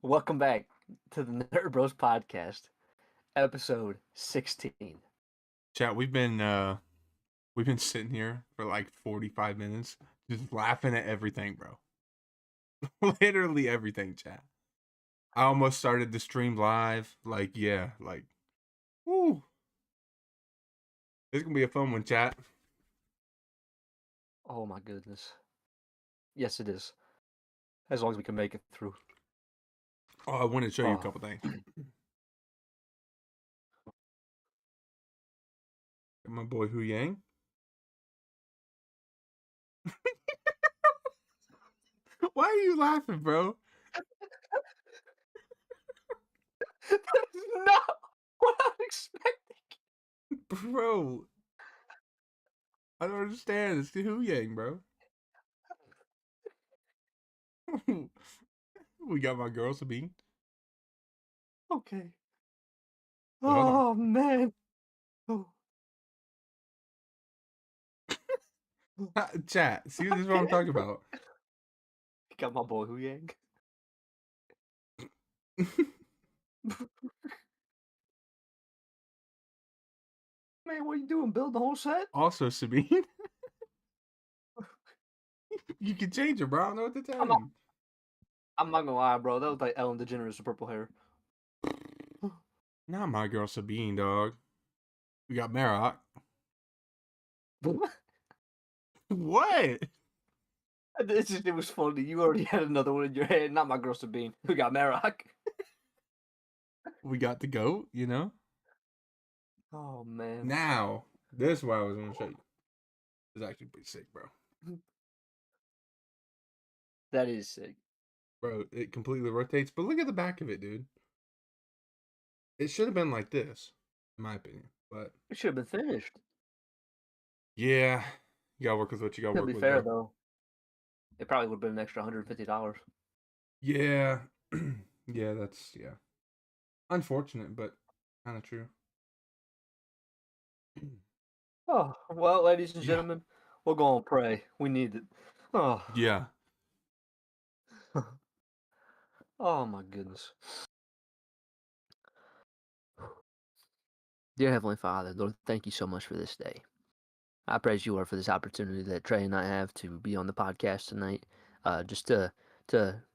Welcome back to the Nerd Bros podcast, episode 16. Chat, we've been sitting here for like 45 minutes just laughing at everything, bro. Literally everything, chat. I almost started the stream live. Woo. It's gonna be a fun one, chat. Oh my goodness. Yes, it is. As long as we can make it through. Oh, I wanted to show you a Oh. couple things. My boy Hu Yang. Why are you laughing, bro? That is not what I'm expecting. Bro. I don't understand. It's the Hu Yang, bro. We got my girl Sabine. Okay. Wait, hold on. Oh, man. Oh. Chat, see, this is what I'm talking about. Got my boy Hu Yang. Man, what are you doing? Build the whole set? Also, Sabine, you can change her, bro. I don't know what to tell you. I'm not gonna lie, bro. That was like Ellen DeGeneres with purple hair. Not my girl Sabine, dog. We got Marok. What? It was funny. You already had another one in your head. Not my girl Sabine. We got Marok. We got the goat, you know? Oh, man. Now, this is what I was going to show you. It's actually pretty sick, bro. That is sick. Bro, it completely rotates. But look at the back of it, dude. It should have been like this, in my opinion. But It should have been finished. yeah, you gotta work with what you gotta To work be with, fair, bro. though, it probably would have been an extra $150. Yeah. Yeah. Unfortunate, but kind of true. Oh, well, ladies and Yeah. gentlemen, we're going to pray. We need it. Oh, Yeah. oh my goodness. Dear Heavenly Father, Lord, thank you so much for this day. I praise you, Lord, for this opportunity that Trey and I have to be on the podcast tonight, just to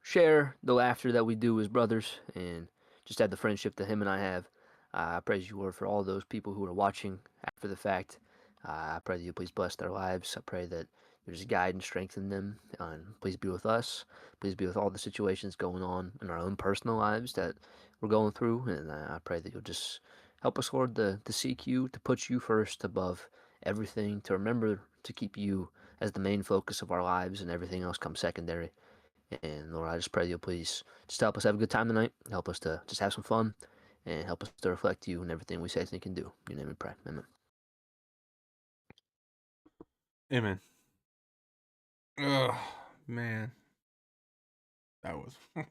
share the laughter that we do as brothers and just have the friendship that him and I have. I praise you, Lord, for all those people who are watching after the fact. I pray that you please bless their lives. I pray that you just guide and strengthen them. And please be with us. Please be with all the situations going on in our own personal lives that we're going through. And I pray that you'll just help us, Lord, to seek you, to put you first above everything, to remember to keep you as the main focus of our lives and everything else comes secondary. And Lord, I just pray that you'll please just help us have a good time tonight. Help us to just have some fun and help us to reflect you in everything we say, think, and do. In your name we pray. Amen. Amen. Ugh, man. That was. I'm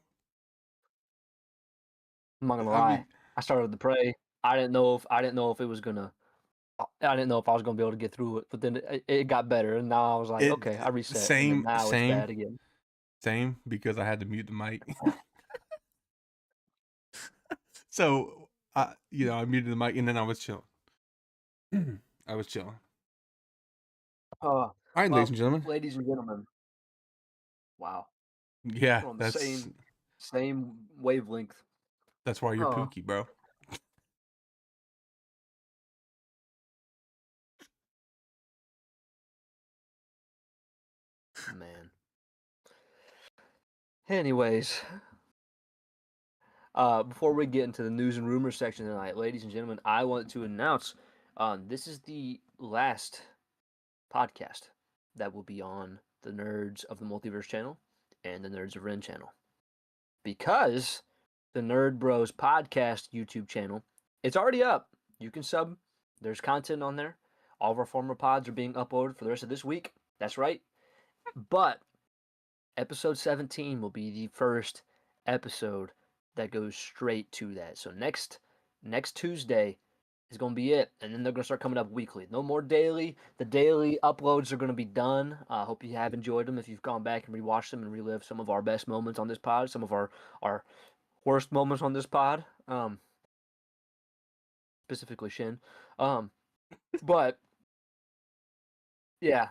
not gonna I lie. mean, I started to pray. I didn't know if it was gonna. I didn't know if I was gonna be able to get through it, but then it got better, and now I was like, it okay, I reset, and then same now it's same bad again. same because I had to mute the mic. So I muted the mic and then I was chilling. I was chilling. All right, ladies Well, and gentlemen. ladies and gentlemen, wow, Yeah, we're on the that's same wavelength. that's why you're Oh, Pookie, bro. man. Anyways, before we get into the news and rumors section tonight, ladies and gentlemen, I want to announce this is the last podcast that will be on the Nerds of the Multiverse channel and the Nerds of Ren channel. Because the Nerd Bros podcast YouTube channel, it's already up. You can sub. There's content on there. All of our former pods are being uploaded for the rest of this week. That's right. But episode 17 will be the first episode that goes straight to that. So next Tuesday is going to be it, and then they're going to start coming up weekly. No more daily. The daily uploads are going to be done. I hope you have enjoyed them. If you've gone back and rewatched them and relived some of our best moments on this pod, some of our worst moments on this pod. Specifically Shin. But yeah.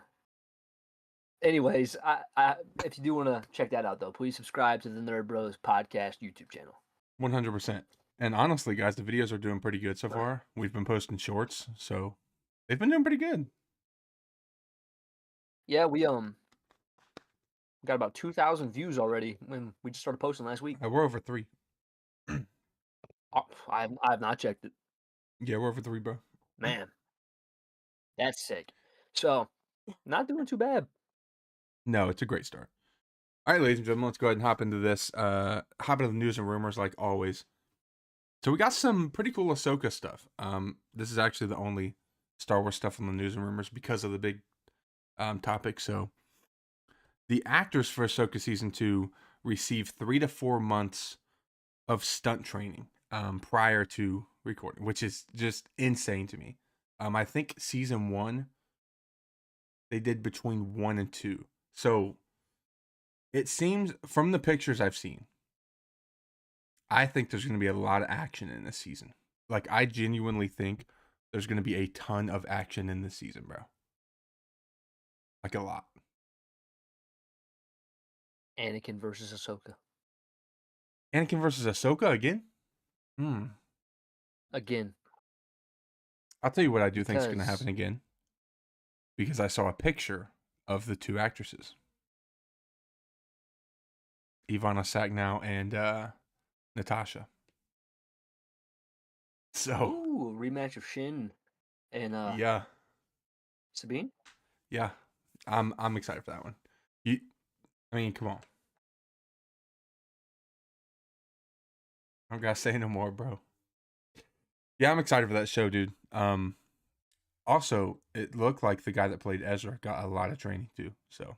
Anyways, I if you do want to check that out though, please subscribe to the Nerd Bros podcast YouTube channel. 100%. And honestly, guys, the videos are doing pretty good so far. We've been posting shorts, so they've been doing pretty good. Yeah, we got about 2,000 views already when we just started posting last week. We're over 3. I've not checked it. Yeah, we're over 3, bro. Man, that's sick. So, not doing too bad. No, it's a great start. All right, ladies and gentlemen, let's go ahead and hop into this. Hop into the news and rumors like always. So we got some pretty cool Ahsoka stuff. This is actually the only Star Wars stuff on the news and rumors because of the big topic. So the actors for Ahsoka season 2 received 3 to 4 months of stunt training prior to recording, which is just insane to me. I think season 1 they did between 1 and 2. So it seems from the pictures I've seen, I think there's going to be a lot of action in this season. Like, I genuinely think there's going to be a ton of action in this season, bro. Like, a lot. Anakin versus Ahsoka. Anakin versus Ahsoka again? Again. I'll tell you what I do think is going to Because- happen again. Because I saw a picture of the 2 actresses. Ivana Sagnow and Natasha. So, Ooh, rematch of Shin and yeah. Sabine. Yeah. I'm excited for that one. I mean, come on. I don't gotta say no more, bro. Yeah, I'm excited for that show, dude. Also, it looked like the guy that played Ezra got a lot of training too, so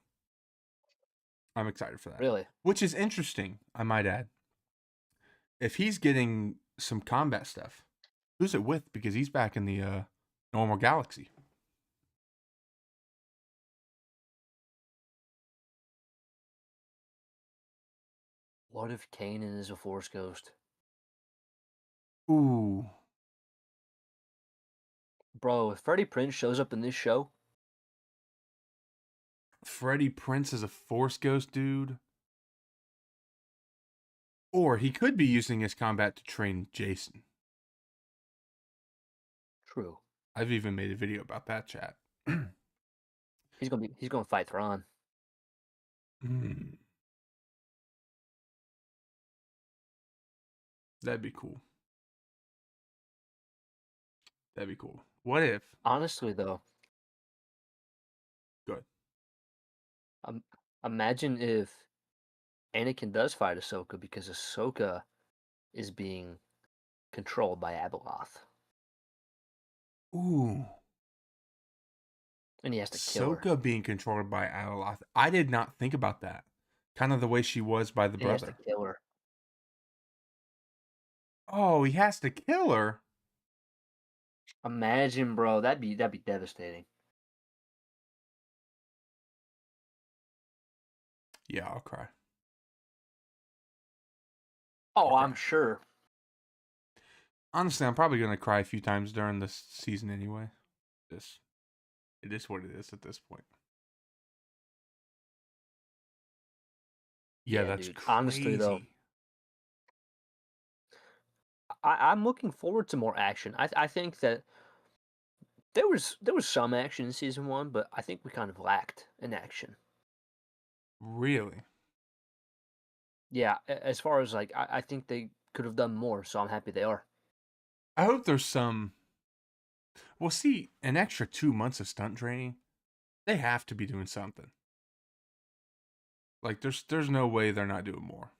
I'm excited for that. Really? Which is interesting, I might add. If he's getting some combat stuff, who's it with? Because he's back in the normal galaxy. What if Kanan is a Force ghost? Ooh. Bro, if Freddie Prinze shows up in this show, Freddie Prinze is a Force ghost, dude. Or he could be using his combat to train Jason. true. I've even made a video about that, chat. He's gonna fight Thrawn. That'd be cool. That'd be cool. What if? Honestly, though, Good. Imagine if Anakin does fight Ahsoka because Ahsoka is being controlled by Abeloth, Ooh. and he has to kill her. Ahsoka being controlled by Abeloth. I did not think about that. Kind of the way she was by the And he has to brother. kill her. Oh, he has to kill her. Imagine, bro, that'd be devastating. Yeah, I'll cry. Oh, Okay. I'm sure. Honestly, I'm probably gonna cry a few times during this season anyway. It is what it is at this point. Yeah, that's dude. crazy. Honestly, though, I'm looking forward to more action. I think that there was some action in season 1, but I think we kind of lacked in action. Really? Yeah, as far as like, I think they could have done more, so I'm happy they are. I hope there's some. Well, see, an extra 2 months of stunt training, they have to be doing something. Like, there's no way they're not doing more.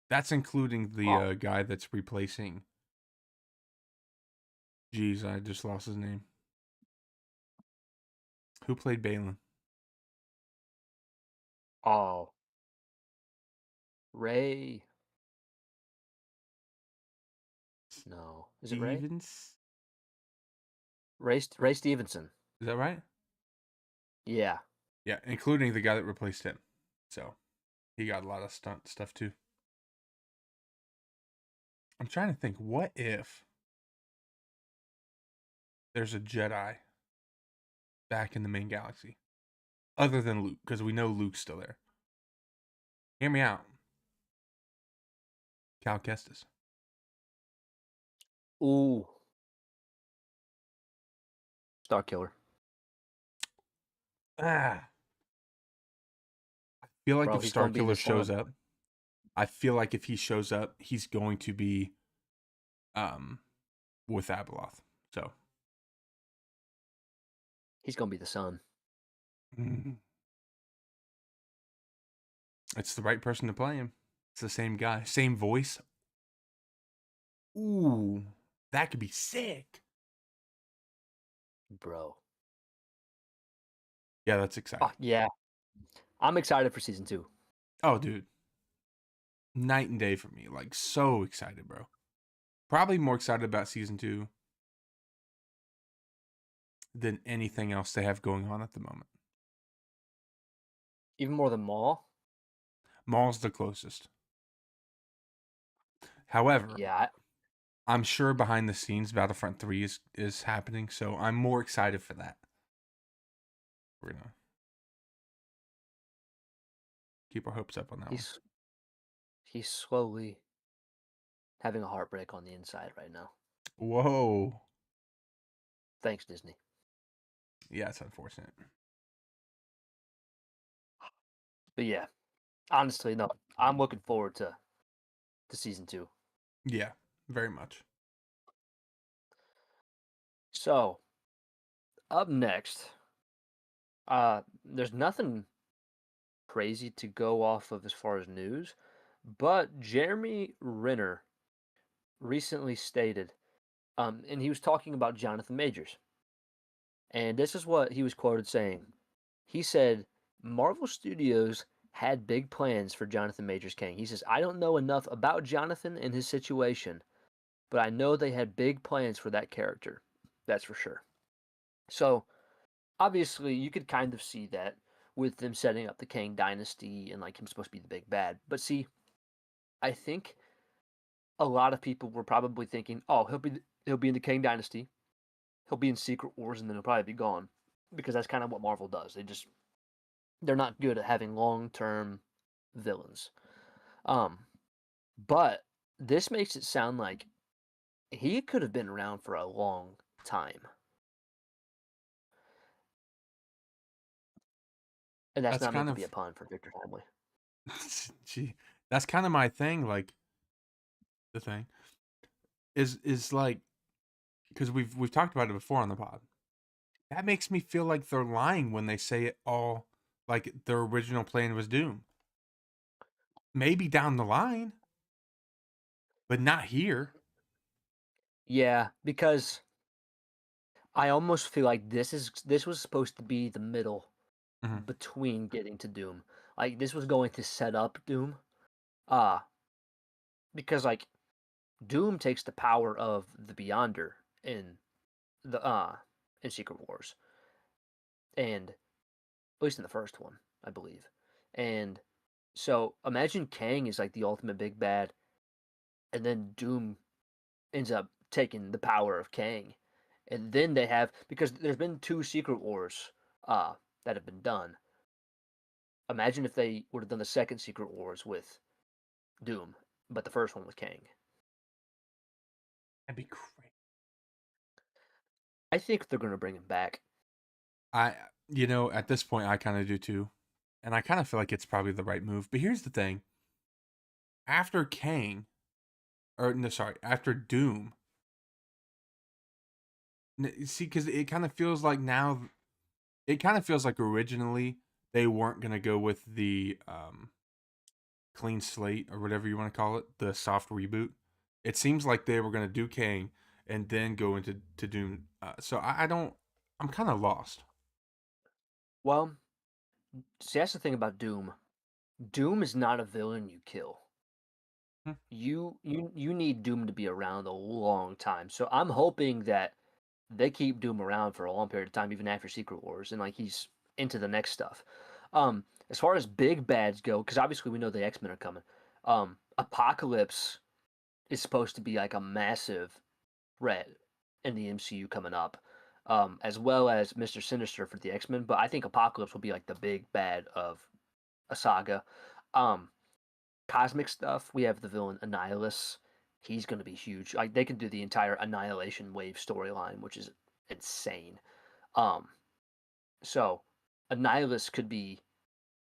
That's including the guy that's replacing. Jeez, I just lost his name. Who played Balin? Oh, Ray. No, is it Ray? Stevens? Ray Stevenson. Is that right? Yeah. Yeah, including the guy that replaced him. So he got a lot of stunt stuff too. I'm trying to think. What if there's a Jedi back in the main galaxy, other than Luke? Because we know Luke's still there. Hear me out. Cal Kestis. Ooh, Star Killer, Ah, I feel like bro. if He's gonna be the Starkiller shows son. up, I feel like if he shows up, he's going to be um with Abeloth. So He's gonna be the son. mm, it's the right person to play him. It's the same guy, same voice. Ooh, that could be sick. Bro. Yeah, that's Oh, exciting. yeah. I'm excited for season 2. Oh, dude, night and day for me. Like so excited, bro. Probably more excited about season 2 than anything else they have going on at the moment. Even more than Maul. Maul's the closest. However, Yeah, I'm sure behind the scenes Battlefront 3 is happening, so I'm more excited for that. We're gonna keep our hopes up on that one. he's he's slowly having a heartbreak on the inside right now. Whoa. Thanks, Disney. Yeah, it's unfortunate. But yeah, honestly, no. I'm looking forward to season 2. Yeah, very much. So, up next, there's nothing crazy to go off of as far as news, but Jeremy Renner recently stated, and he was talking about Jonathan Majors, and this is what he was quoted saying. He said, Marvel Studios had big plans for Jonathan Majors King. He says, I don't know enough about Jonathan and his situation, but I know they had big plans for that character. That's for sure. So, obviously, you could kind of see that with them setting up the Kang dynasty and like him supposed to be the big bad. But see, I think a lot of people were probably thinking, "Oh, he'll be in the Kang dynasty. He'll be in Secret Wars, and then he'll probably be gone," because that's kind of what Marvel does. They're not good at having long term villains. Um, but this makes it sound like he could have been around for a long time, and that's That's not meant kind to be a of pun for Victor Timely. gee, that's kind of my thing. Like the thing is like because we've talked about it before on the pod. That makes me feel like they're lying when they say it all like their original plan was Doom. Maybe down the line, but not here. Yeah, because I almost feel like this was supposed to be the middle Hmm. between getting to Doom. Like this was going to set up Doom. Uh because like Doom takes the power of the Beyonder the in Secret Wars. And at least in the first one, I believe. And so imagine Kang is like the ultimate big bad and then Doom ends up taking the power of Kang. And then they have because there's been 2 Secret Wars that have been done. Imagine if they would have done the second Secret Wars with Doom, but the first one with Kang. That'd be great. I think they're gonna bring him back. I at this point I kind of do too. And I kind of feel like it's probably the right move. But here's the thing. After Kang, or no, sorry, after Doom, see, because it kind of feels like now, it kind of feels like originally they weren't going to go with the clean slate or whatever you want to call it, the soft reboot. It seems like they were going to do Kang and then go into Doom. So I don't, I'm kind of lost. Well, see that's the thing about Doom. Doom is not a villain you kill. Hmm. You need Doom to be around a long time. So I'm hoping that they keep Doom around for a long period of time, even after Secret Wars, and like he's into the next stuff. As far as big bads go, because obviously we know the X Men are coming. Apocalypse is supposed to be like a massive threat in the MCU coming up, as well as Mr. Sinister for the X-Men. But I think Apocalypse will be like the big bad of a saga. Um, Cosmic stuff, we have the villain Annihilus. He's going to be huge. Like they can do the entire Annihilation Wave storyline, which is insane. Um, so Annihilus could be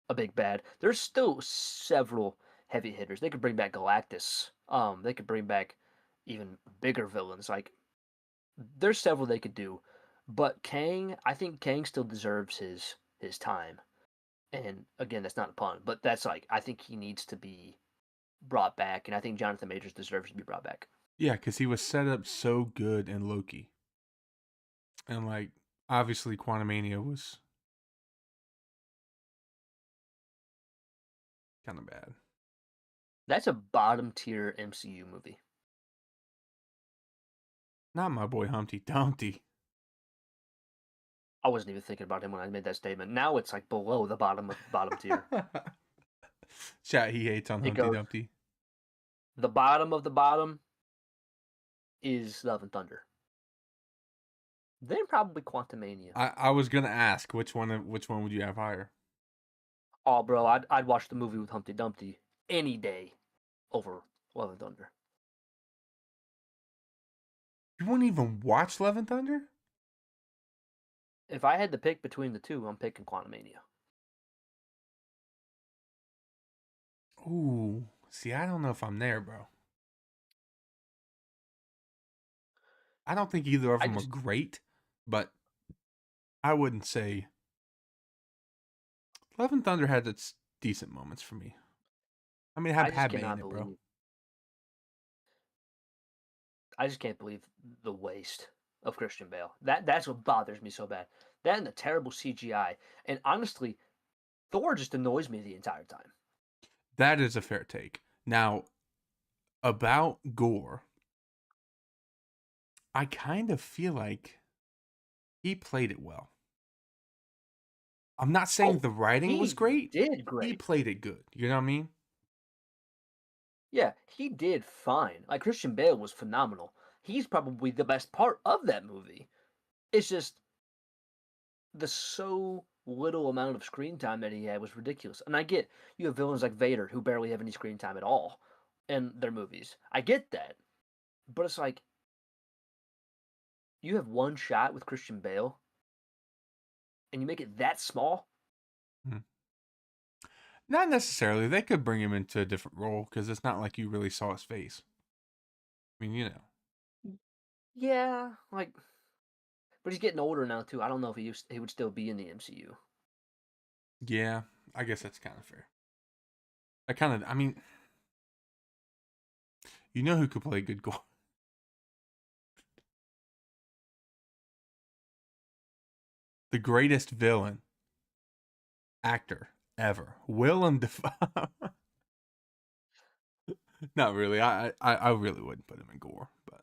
a big bad. There's still several heavy hitters. They could bring back Galactus. They could bring back even bigger villains. Like there's several they could do, but Kang, I think Kang still deserves his time. And again, that's not a pun, but that's like I think he needs to be brought back, and I think Jonathan Majors deserves to be brought back. Yeah, because he was set up so good in Loki, and like obviously Quantumania was kind of bad. That's a bottom tier MCU movie. Not my boy Humpty Dumpty. I wasn't even thinking about him when I made that statement. Now it's like below the bottom of bottom tier. Chat, he hates on It Humpty goes Dumpty. the bottom of the bottom is Love and Thunder. Then probably Quantumania. I was gonna ask which one would you have higher? Oh, bro, I'd watch the movie with Humpty Dumpty any day over Love and Thunder. You won't even watch Love and Thunder? If I had to pick between the two, I'm picking Quantumania. Ooh, see, I don't know if I'm there, bro. I don't think either of I them are just great, but I wouldn't say Love and Thunder had its decent moments for me. I mean, it I had just Padme in cannot it, bro. believe I just can't believe the waste of Christian Bale. That's what bothers me so bad. That and the terrible CGI. And honestly, Thor just annoys me the entire time. That is a fair take. Now, about Gore, I kind of feel like he played it well. I'm not saying Oh, the writing was he great. did He great. played it good. You know what I mean? Yeah, he did fine. Like Christian Bale was phenomenal. He's probably the best part of that movie. It's just the so little amount of screen time that he had was ridiculous. And I get you have villains like Vader who barely have any screen time at all in their movies. I get that. But it's like you have one shot with Christian Bale and you make it that small. Mhm. Not necessarily. They could bring him into a different role because it's not like you really saw his face. I mean, you know. Yeah, like, but he's getting older now too. I don't know if he would still be in the MCU. Yeah, I guess that's kind of fair. I mean, you know who could play good Gore? The greatest villain actor ever, Willem Dafoe. Not really. I really wouldn't put him in Gore, but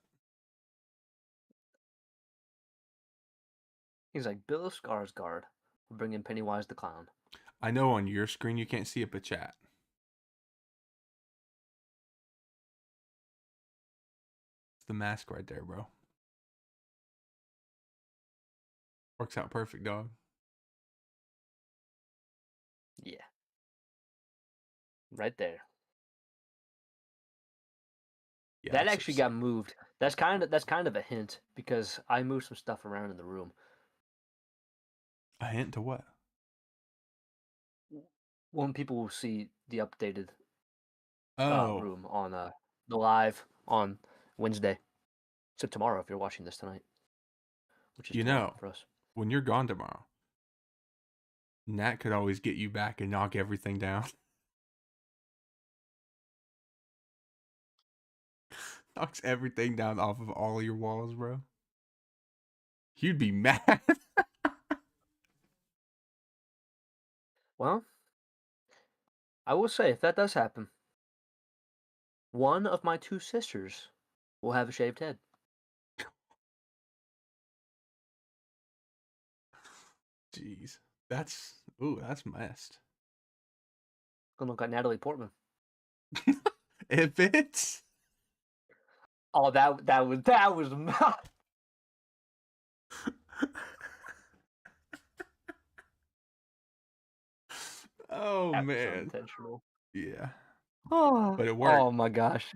He's like Bill Skarsgård. We'll bring in Pennywise the Clown. I know on your screen you can't see it, but chat. It's the mask right there, bro. Works out perfect, dog. Yeah, right there. Yeah, That that's so actually got sick. moved. That's kind of a hint because I moved some stuff around in the room. A hint to what? When people will see the updated Oh, room on the live on Wednesday. So tomorrow, if you're watching this tonight, which is you tomorrow know, for us. when you're gone tomorrow, Nat could always get you back and knock everything down. Knocks everything down off of all of your walls, bro. You'd be mad. Well, I will say if that does happen, one of my two sisters will have a shaved head. Jeez. That's messed. Gonna look like Natalie Portman. It fits. Oh, that was Oh that was so man. intentional. Yeah. Oh, But it worked. oh my gosh,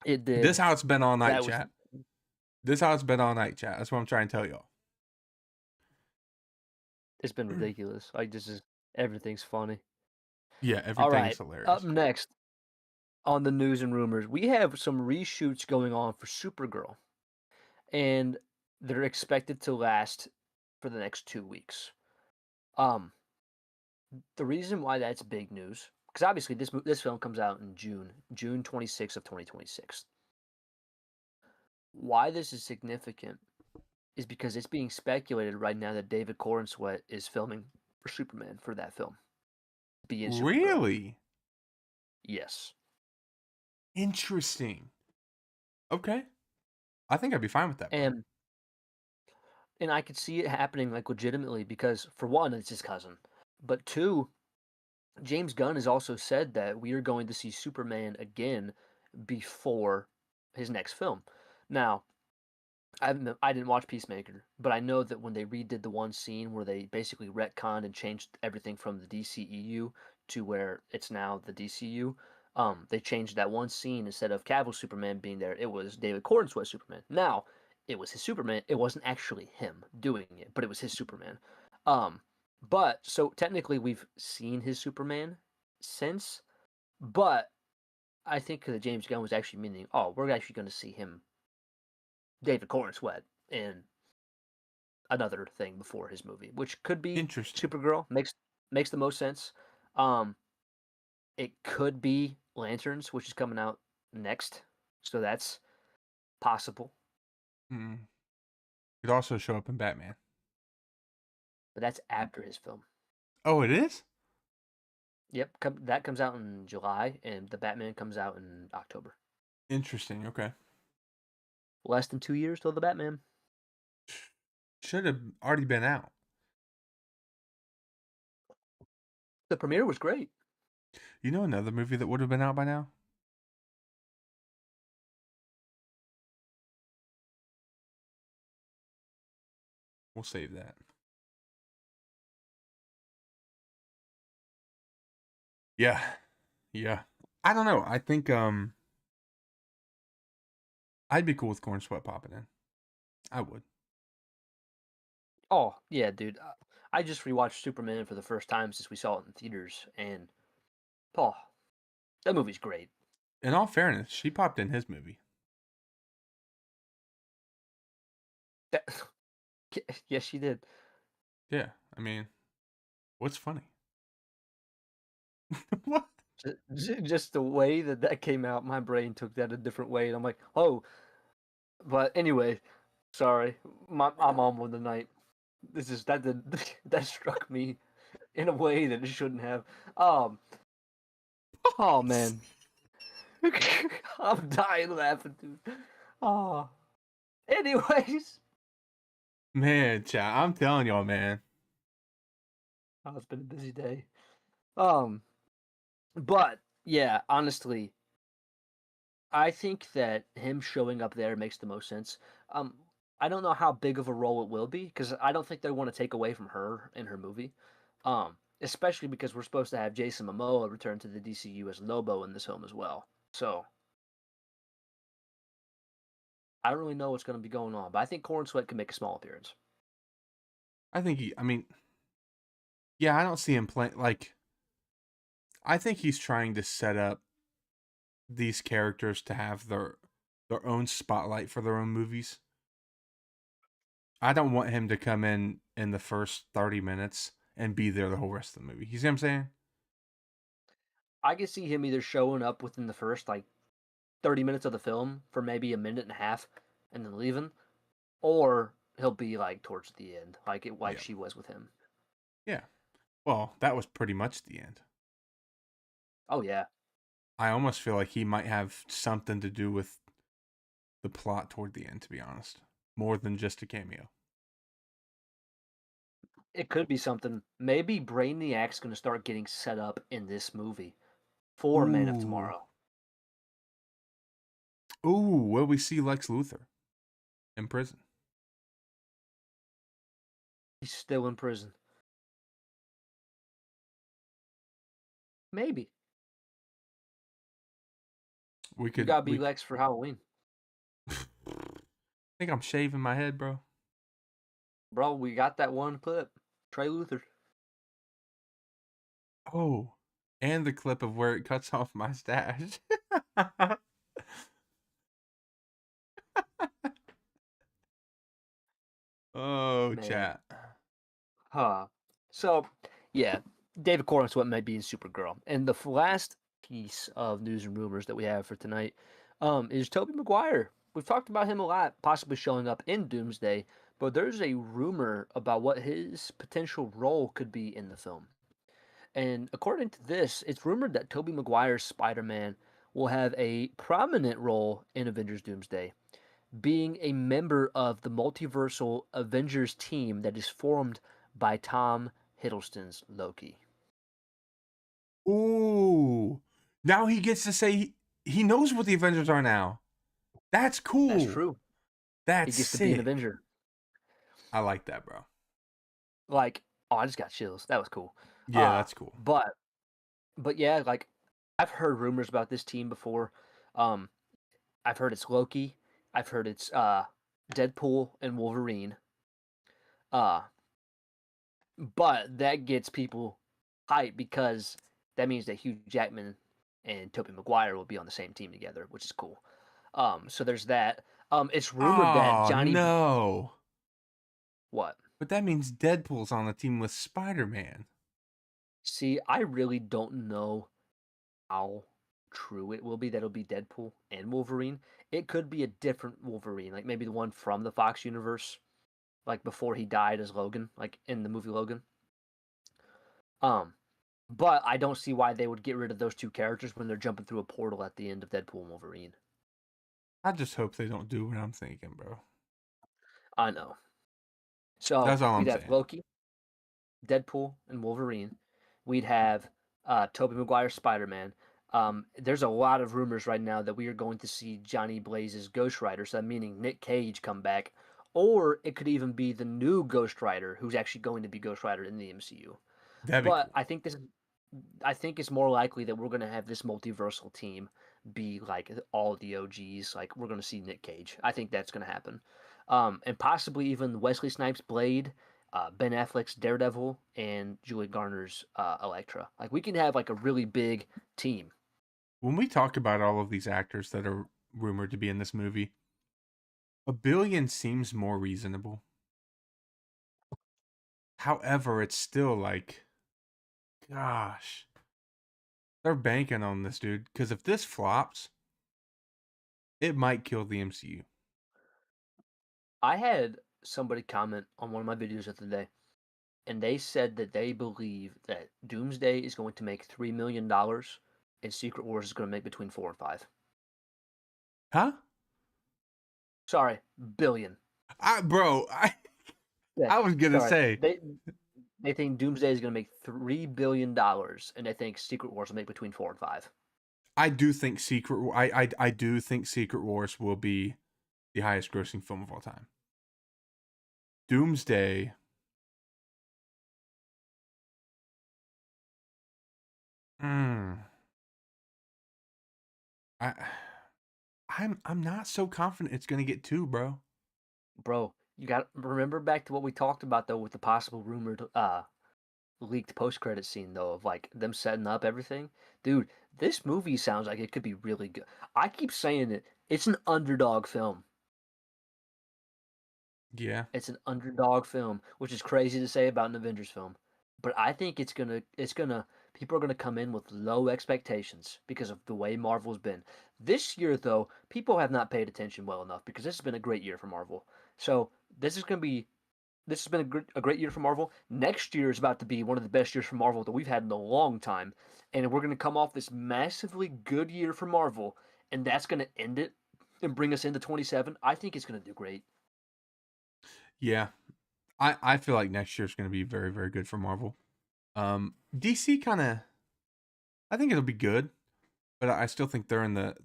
it This did. how it's been all night, That was. chat. This how it's been all night, chat. That's what I'm trying to tell y'all. It's been ridiculous. Like this is everything's funny. Yeah, All everything's right, up hilarious. next on the news and rumors, we have some reshoots going on for Supergirl, and they're expected to last for the next 2 weeks. Um, the reason why that's big news, because obviously this film comes out in June 26th of 2026. Why this is significant is because it's being speculated right now that David Corenswet is filming for Superman for that film. Be in Supergirl. Really? Yes. Interesting. Okay. I think I'd be fine with that, bro. And I could see it happening like legitimately because for one, it's his cousin. But two, James Gunn has also said that we are going to see Superman again before his next film. Now, I didn't watch Peacemaker, but I know that when they redid the one scene where they basically retconned and changed everything from the DCEU to where it's now the DCU, they changed that one scene. Instead of Cavill Superman being there, it was David Cornswell Superman. Now, it was his Superman. It wasn't actually him doing it, but it was his Superman. Um, but so technically, we've seen his Superman since, but I think that James Gunn was actually meaning, oh, we're actually going to see him, David Cornswell, in another thing before his movie, which could be Interesting. Supergirl. Makes the most sense. Um, it could be Lanterns, which is coming out next, so that's possible. Mm. Could also show up in Batman. But that's after his film. Oh, it is? Yep, that comes out in July, and the Batman comes out in October. Interesting. Okay. Less than 2 years till the Batman. Should have already been out. The premiere was great. You know another movie that would have been out by now? We'll save that. Yeah. Yeah. I don't know. I think I'd be cool with Corn Sweat popping in. I would. Oh yeah, dude. I just rewatched Superman for the first time since we saw it in theaters, and oh, that movie's great. In all fairness, she popped in his movie. That, yes, she did. Yeah. I mean, what's funny? What? Just the way that that came out, my brain took that a different way, and I'm like, oh. But anyway, sorry, I'm on one tonight. This is that did, that struck me in a way that it shouldn't have. Um, oh man, I'm dying laughing, dude. Oh, anyways, Man, chat. I'm telling y'all, man. oh, it's been a busy day. Um, but yeah, honestly, I think that him showing up there makes the most sense. Um, I don't know how big of a role it will be because I don't think they want to take away from her in her movie. Especially because we're supposed to have Jason Momoa return to the DCU as Lobo in this film as well. So I don't really know what's going to be going on, but I think Corn Sweat can make a small appearance. I think I mean, yeah, I don't see him playing. Like, I think he's trying to set up these characters to have their own spotlight for their own movies. I don't want him to come in the first 30 minutes and be there the whole rest of the movie. You see what I'm saying? I can see him either showing up within the first like 30 minutes of the film for maybe a minute and a half and then leaving, or he'll be like towards the end, like Yeah. she was with him. Yeah. Well, that was pretty much the end. Oh yeah. I almost feel like he might have something to do with the plot toward the end, to be honest, more than just a cameo. It could be something. Maybe Brainiac's going to start getting set up in this movie for Man of Ooh, Tomorrow. Ooh, will we see Lex Luthor in prison? He's still in prison. Maybe. We You could. gotta be Lex for Halloween. I think I'm shaving my head, bro. Bro, we got that one clip. Trey Luther. Oh, and the clip of where it cuts off my stash. Oh, Man. chat. Huh. So, yeah, David Cornswet what might be in Supergirl. And the last piece of news and rumors that we have for tonight is Tobey Maguire. We've talked about him a lot, possibly showing up in Doomsday, but there's a rumor about what his potential role could be in the film. And according to this, it's rumored that Tobey Maguire's Spider-Man will have a prominent role in Avengers Doomsday, being a member of the multiversal Avengers team that is formed by Tom Hiddleston's Loki. Ooh. Now he gets to say he knows what the Avengers are now. That's That's cool. true. He That's gets to be an sick. Avenger. I like that, bro. Like, oh, I just got chills. That was cool. Yeah, Uh, that's cool. but but yeah, like I've heard rumors about this team before. Um, I've heard it's Loki. I've heard it's Deadpool and Wolverine. Uh, but that gets people hyped because that means that Hugh Jackman and Tobey Maguire will be on the same team together, which is cool. So there's that. It's rumored that Oh, Johnny. no. What? But that means Deadpool's on the team with Spider-Man. See, I really don't know how true it will be that it'll be Deadpool and Wolverine. It could be a different Wolverine, like maybe the one from the Fox universe, like before he died as Logan, like in the movie Logan. Um, but I don't see why they would get rid of those two characters when they're jumping through a portal at the end of Deadpool and Wolverine. I just hope they don't do what I'm thinking, bro. I know. So That's all we'd I'm have saying. Loki, Deadpool, and Wolverine. We'd have Tobey Maguire Spider Man. There's a lot of rumors right now that we are going to see Johnny Blaze's Ghost Rider, so meaning Nick Cage come back, or it could even be the new Ghost Rider who's actually going to be Ghost Rider in the MCU. That'd be But cool. I think it's more likely that we're gonna have this multiversal team be like all the OGs. Like we're gonna see Nick Cage. I think that's gonna happen, and possibly even Wesley Snipes' Blade, Ben Affleck's Daredevil, and Julie Garner's Elektra. Like we can have like a really big team. When we talk about all of these actors that are rumored to be in this movie, a billion seems more reasonable. However, it's still like, gosh, they're banking on this dude. Because if this flops, it might kill the MCU. I had somebody comment on one of my videos the other day, and they said that they believe that Doomsday is going to make $3 million, and Secret Wars is going to make between 4 and 5. Huh? Sorry, billion. Bro, Yeah, I was gonna sorry. say, They think Doomsday is going to make $3 billion, and they think Secret Wars will make between 4 and 5. I do think I do think Secret Wars will be the highest grossing film of all time. Doomsday. Mm, I I'm not so confident it's gonna get two, bro. Bro, you got remember back to what we talked about though with the possible rumored leaked post credit scene though of like them setting up everything. Dude, this movie sounds like it could be really good. I keep saying it. It's an underdog film. Yeah. It's an underdog film, which is crazy to say about an Avengers film. But I think it's gonna people are gonna come in with low expectations because of the way Marvel's been. This year though, people have not paid attention well enough because this has been a great year for Marvel. So this has been a great year for Marvel. Next year is about to be one of the best years for Marvel that we've had in a long time. And we're gonna come off this massively good year for Marvel, and that's gonna end it and bring us into 27. I think it's gonna do great. Yeah. I feel like next year's gonna be very, very good for Marvel. DC kinda I think it'll be good, but I still think they're in the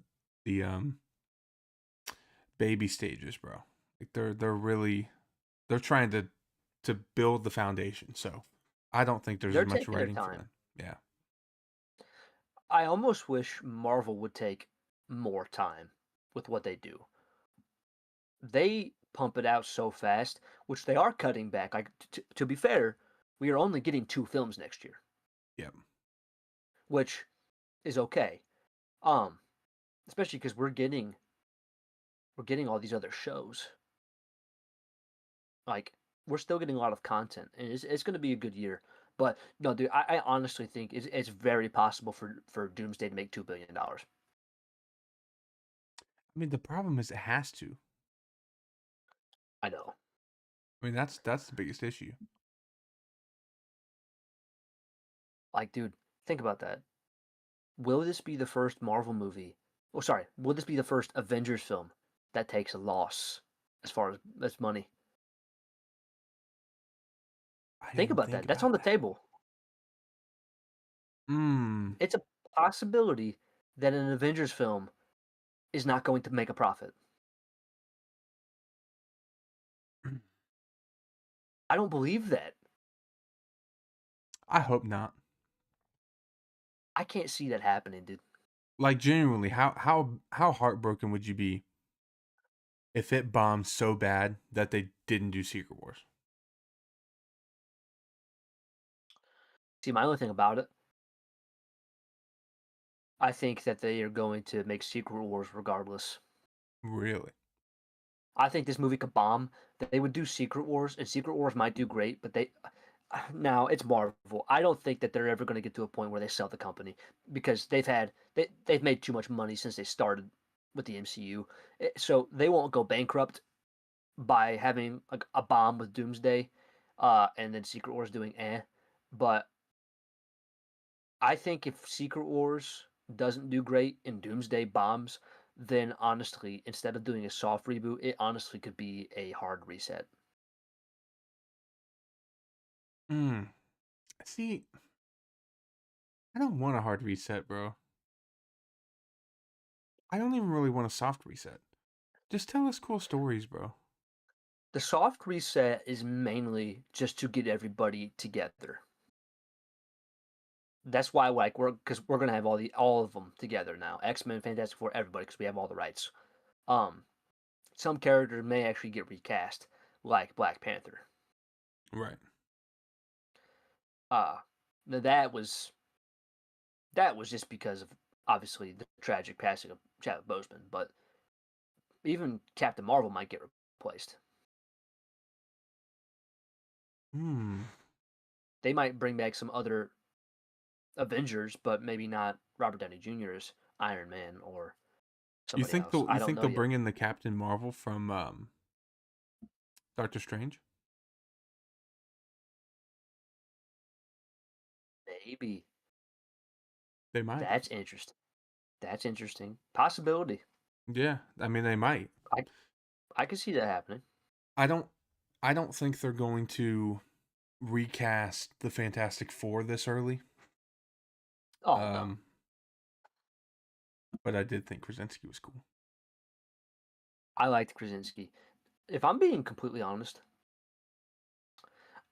baby stages, bro. Like they're trying to build the foundation. So I don't think there's They're as much taking their writing for time. them. Yeah. I almost wish Marvel would take more time with what they do. They pump it out so fast, which they are cutting back. Like to be fair, we are only getting 2 films next year, Yeah. which is okay. Um, Especially because we're getting all these other shows. Like we're still getting a lot of content, and it's going to be a good year. But no, dude, I honestly think it's very possible for Doomsday to make $2 billion. I mean, the problem is it has to. I know. I mean, that's the biggest issue. Like, dude, think about that. Will this be the first Marvel movie? Oh, sorry. Will this be the first Avengers film that takes a loss as far as money? I Think didn't about think that. That's on about the that. table. Hmm. It's a possibility that an Avengers film is not going to make a profit. I don't believe that. I hope not. I can't see that happening, dude. Like genuinely, how heartbroken would you be if it bombed so bad that they didn't do Secret Wars? See, my only thing about it, I think that they are going to make Secret Wars regardless. Really? I think this movie could bomb. They would do Secret Wars, and Secret Wars might do great, but they now it's Marvel. I don't think that they're ever going to get to a point where they sell the company because they've made too much money since they started with the MCU. So they won't go bankrupt by having like a bomb with Doomsday, and then Secret Wars doing eh. But I think if Secret Wars doesn't do great and Doomsday bombs, then honestly, instead of doing a soft reboot, it honestly could be a hard reset. Hmm. See, I don't want a hard reset, bro. I don't even really want a soft reset. Just tell us cool stories, bro. The soft reset is mainly just to get everybody together. That's why we're gonna have all of them together now. X-Men, Fantastic Four, everybody, because we have all the rights. Um, some characters may actually get recast, like Black Panther. Right. Uh, that was just because of obviously the tragic passing of Chadwick Boseman, but even Captain Marvel might get replaced. Hmm. They might bring back some other Avengers, but maybe not Robert Downey Jr. as Iron Man or somebody else. You I don't think know they'll yet. bring in the Captain Marvel from Doctor Strange? Maybe. They might. That's interesting. That's interesting. Possibility. Yeah, I mean they might. I I could see that happening. I don't I don't think they're going to recast the Fantastic Four this early. Oh no. Um, but I did think Krasinski was cool. I liked Krasinski. If I'm being completely honest,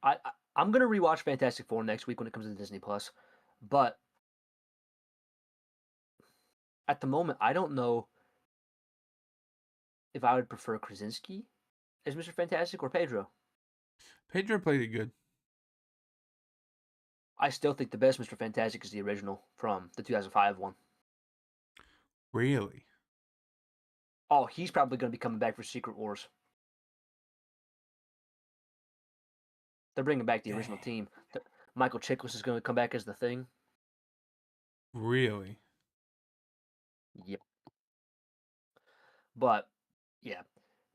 I'm gonna rewatch Fantastic Four next week when it comes to Disney Plus. But at the moment, I don't know if I would prefer Krasinski as Mr. Fantastic or Pedro. Pedro played it good. I still think the best Mr. Fantastic is the original from the 2005 one. Really? Oh, he's probably going to be coming back for Secret Wars. They're bringing back the original Dang. team. Michael Chiklis is going to come back as the Thing. Really? Yep. But yeah,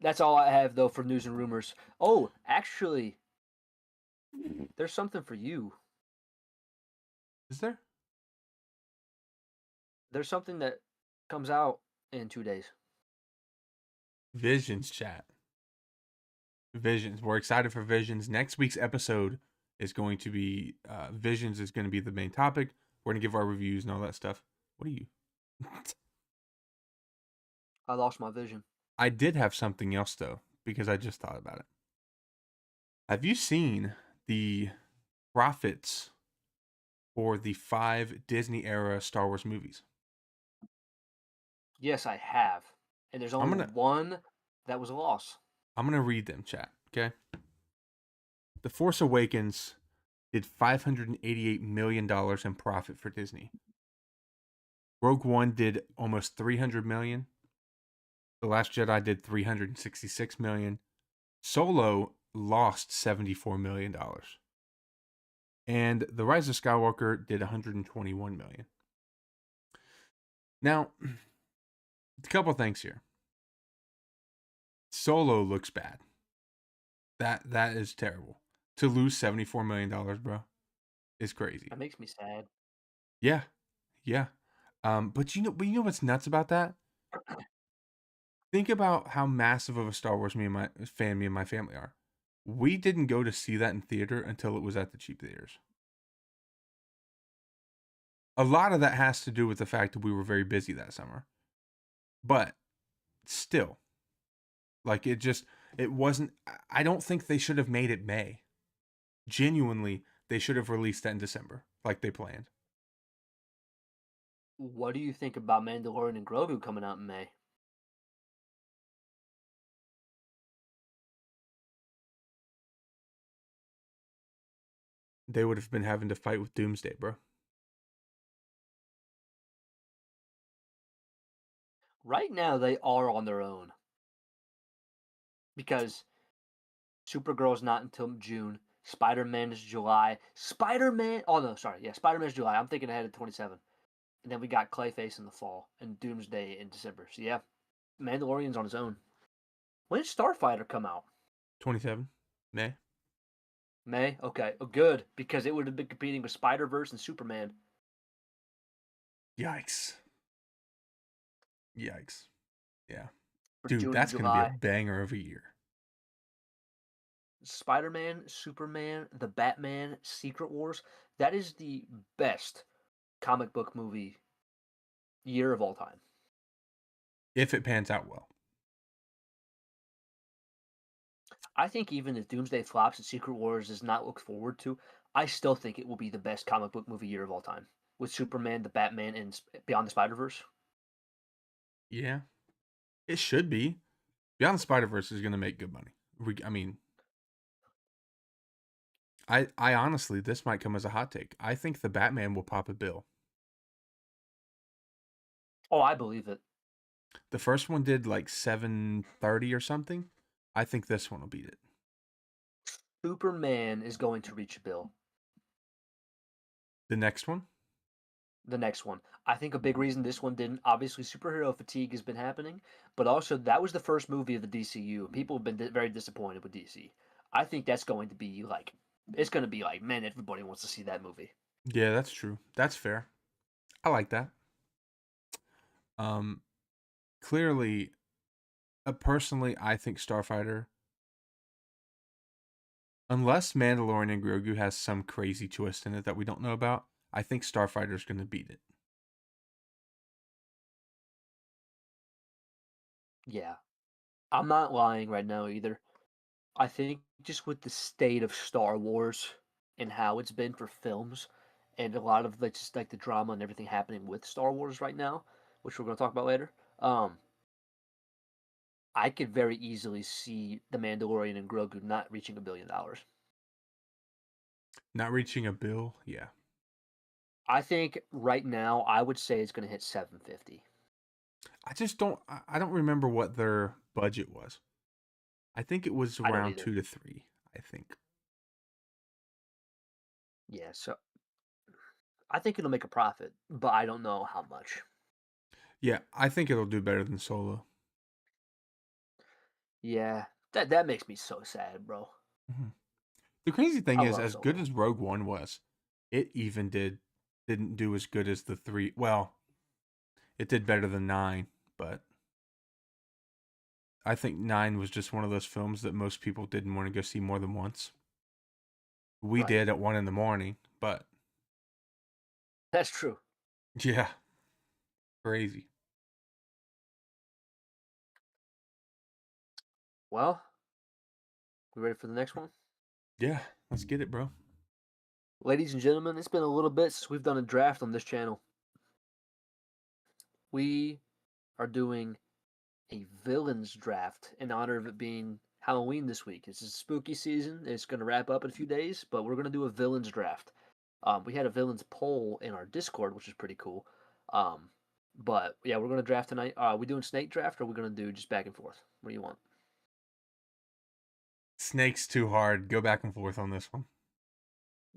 that's all I have though for news and rumors. Oh, actually, there's something for you. Is there? There's something that comes out in 2 days. Visions chat. Visions. We're excited for Visions. Next week's episode is going to be Visions is going to be the main topic. We're going to give our reviews and all that stuff. What are you? I lost my vision. I did have something else though, because I just thought about it. Have you seen the profits for the 5 Disney era Star Wars movies? Yes, I have. And there's I'm only gonna one that was a loss. I'm gonna read them, chat. Okay. The Force Awakens did $588 million in profit for Disney. Rogue One did almost 300 million. The Last Jedi did 366 million. Solo lost 74 million dollars. And The Rise of Skywalker did 121 million. Now, a couple things here. Solo looks bad. That is terrible. To lose $74 million, bro, is crazy. That makes me sad. Yeah, yeah. But you know what's nuts about that? Think about how massive of a Star Wars me and my family are. We didn't go to see that in theater until it was at the cheap theaters. A lot of that has to do with the fact that we were very busy that summer. But still, like it wasn't. I don't think they should have made it May. Genuinely, they should have released that in December, like they planned. What do you think about Mandalorian and Grogu coming out in May? They would have been having to fight with Doomsday, bro. Right now, they are on their own because Supergirl's not until June. Spider-Man is July. Spider-Man. Oh no, sorry. Yeah, Spider-Man's July. I'm thinking ahead of 27. And then we got Clayface in the fall and Doomsday in December. So yeah, Mandalorian's on his own. When did Starfighter come out? 27 May. May. Okay. Oh, good because it would have been competing with Spider-Verse and Superman Yikes. Yikes. Yeah. for Dude, June and that's going to be a July. banger of a year. Spider-Man, Superman, the Batman, Secret Wars. That is the best comic book movie year of all time. If it pans out well. I think even if Doomsday flops and Secret Wars is not looked forward to, I still think it will be the best comic book movie year of all time with Superman, the Batman, and Beyond the Spider Verse. Yeah. It should be. Beyond the Spider-Verse is going to make good money. I mean, I honestly, this might come as a hot take. I think the Batman will pop a bill. Oh, I believe it. The first one did like 730 or something. I think this one will beat it. Superman is going to reach a bill. The next one? The next one. I think a big reason this one didn't. Obviously, superhero fatigue has been happening, but also that was the first movie of the DCU. People have been very disappointed with DC. I think that's going to be like, it's going to be like, man, everybody wants to see that movie. Yeah, that's true. That's fair. I like that. Um Clearly, personally, I think Starfighter, unless Mandalorian and Grogu has some crazy twist in it that we don't know about, I think Starfighter's going to beat it. Yeah, I'm not lying right now either. I think just with the state of Star Wars and how it's been for films, and a lot of like just like the drama and everything happening with Star Wars right now, which we're going to talk about later. I could very easily see the Mandalorian and Grogu not reaching $1 billion. Not reaching a bill, yeah. I think right now I would say it's going to hit 750. I just don't. I don't remember what their budget was. I think it was I don't around either. 2 to 3. I think. Yeah, so I think it'll make a profit, but I don't know how much. Yeah, I think it'll do better than Solo. Yeah, that makes me so sad, bro. Mm-hmm. The crazy thing I is, love as good Solo. as Rogue One was, it even didn't do as good as the 3. Well, it did better than 9, but I think 9 was just one of those films that most people didn't want to go see more than once. We Right. did at 1 in the morning, but That's true. yeah, crazy. Well, we ready for the next one? Yeah, let's get it, bro. Ladies and gentlemen, it's been a little bit since we've done a draft on this channel. We are doing a villains draft in honor of it being Halloween this week. It's a spooky season. It's going to wrap up in a few days, but we're going to do a villains draft. We had a villains poll in our Discord, which is pretty cool. But yeah, we're going to draft tonight. Are we doing snake draft or are we going to do just back and forth? What do you want? Snake's too hard. Go back and forth on this one.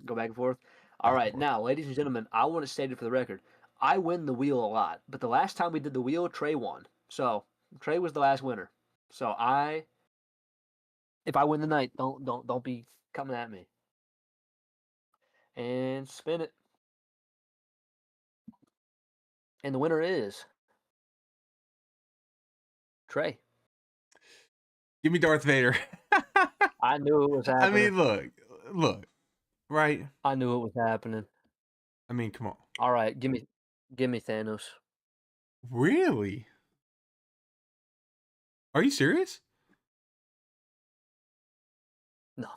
Go back and forth? All Back and right, forth. now, ladies and gentlemen, I want to state it for the record. I win the wheel a lot, but the last time we did the wheel, Trey won. So Trey was the last winner. So if I win the night, don't be coming at me. And spin it. And the winner is Trey. Give me Darth Vader. I knew it was I happening. mean, look, right? I knew it was happening. I mean, come on. All right, give me Thanos. Really? Are you serious? No,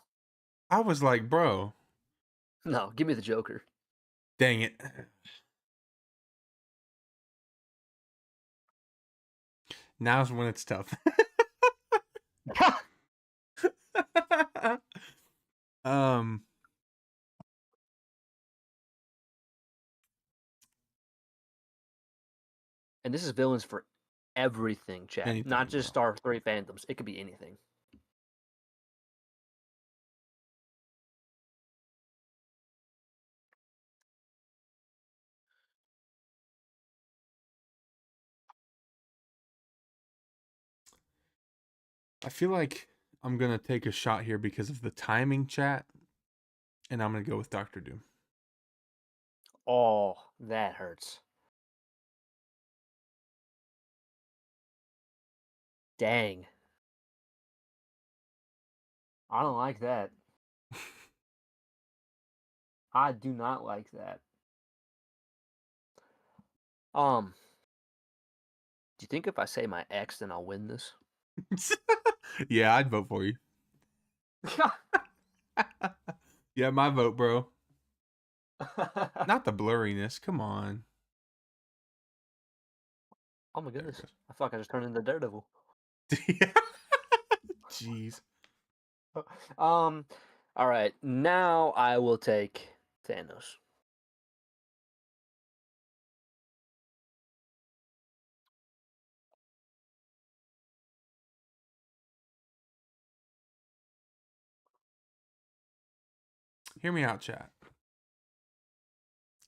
I was like, bro, no, give me the Joker. dang it. Now's when it's tough. um, And this is villains for everything, chat. Not anything, just bro. our three fandoms. It could be anything. I feel like I'm gonna take a shot here because of the timing, chat, and I'm gonna go with Doctor Doom. Oh, that hurts. Dang. I don't like that. I do not like that. Do you think if I say my ex, then I'll win this? Yeah, I'd vote for you. Yeah, my vote, bro. Not the blurriness. Come on. Oh my There goodness. it I feel like I just turned into Daredevil. goes. Jeez. All right. Now I will take Thanos. Hear me out, chat.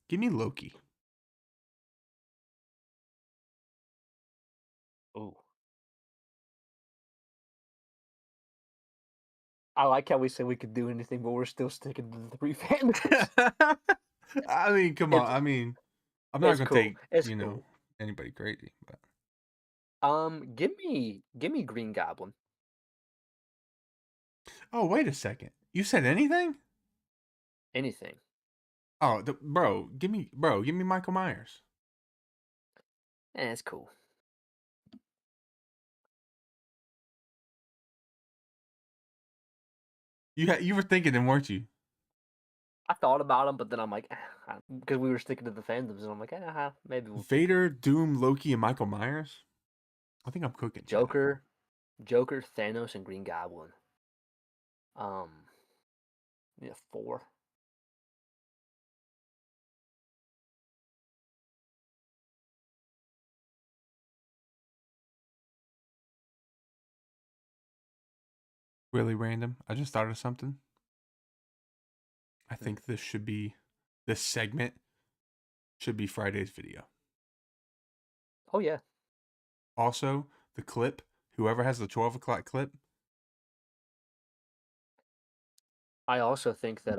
Give me Loki. Ooh. I like how we say we could do anything, but we're still sticking to the three fandoms. I mean, come on. It's I mean, I'm not it's gonna cool. take, It's cool. anybody crazy, but Give me Green Goblin. oh, wait a second. You said anything? Anything. Oh, give me Michael Myers. It's cool. You were thinking him, weren't you? I thought about him, but then I'm like, because we were sticking to the fandoms, and I'm like, maybe we'll Vader, Doom, Loki, and Michael Myers. I think I'm cooking, chat. Joker, Thanos, and Green Goblin. Yeah, 4. Really random. I just thought of something. I think this segment should be Friday's video. Oh yeah. Also, the clip, whoever has the 12 o'clock clip. I also think that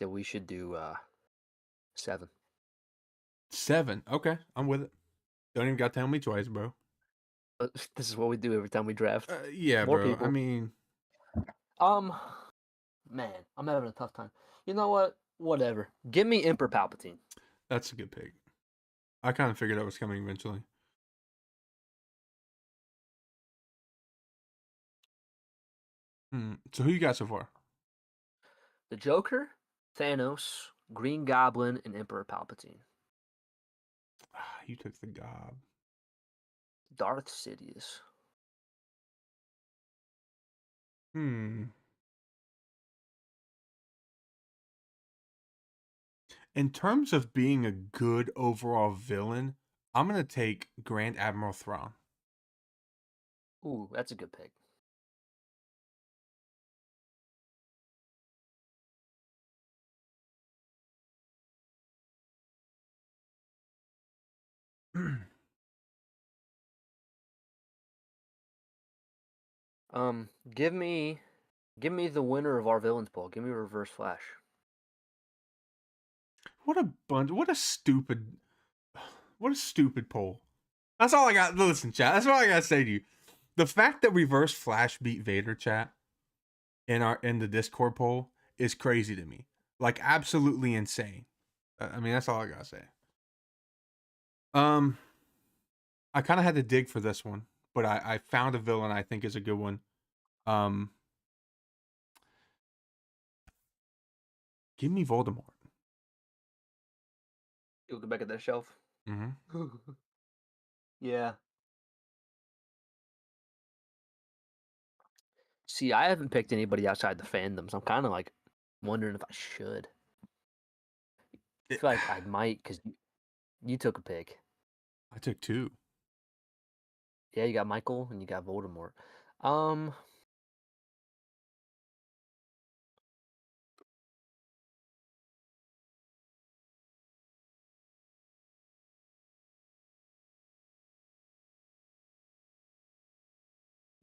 we should do 7. 7. Okay, I'm with it. Don't even got to tell me twice, bro. This is what we do every time we draft. Yeah, More bro. I people. mean, Man, I'm having a tough time. You know what? Whatever. Give me Emperor Palpatine. that's a good pick. I kind of figured that was coming eventually. So who you got so far? The Joker, Thanos, Green Goblin, and Emperor Palpatine. You took the gob. Darth Sidious. Hmm. In terms of being a good overall villain, I'm gonna take Grand Admiral Thrawn. Ooh, that's a good pick. Um, give me the winner of our villains poll. Give me Reverse Flash. What a bunch! What a stupid poll. That's all I got. Listen, chat. That's all I gotta say to you. The fact that Reverse Flash beat Vader, chat, in the Discord poll is crazy to me. Like absolutely insane. I mean, that's all I gotta say. Um, I kind of had to dig for this one, but I found a villain I think is a good one. Um, give me Voldemort. You look back at that shelf. Mm-hmm. Yeah. See, I haven't picked anybody outside the fandoms. I'm kind of like wondering if I should. I feel like I might because you took a pick. I took two. Yeah, you got Michael and you got Voldemort. Um,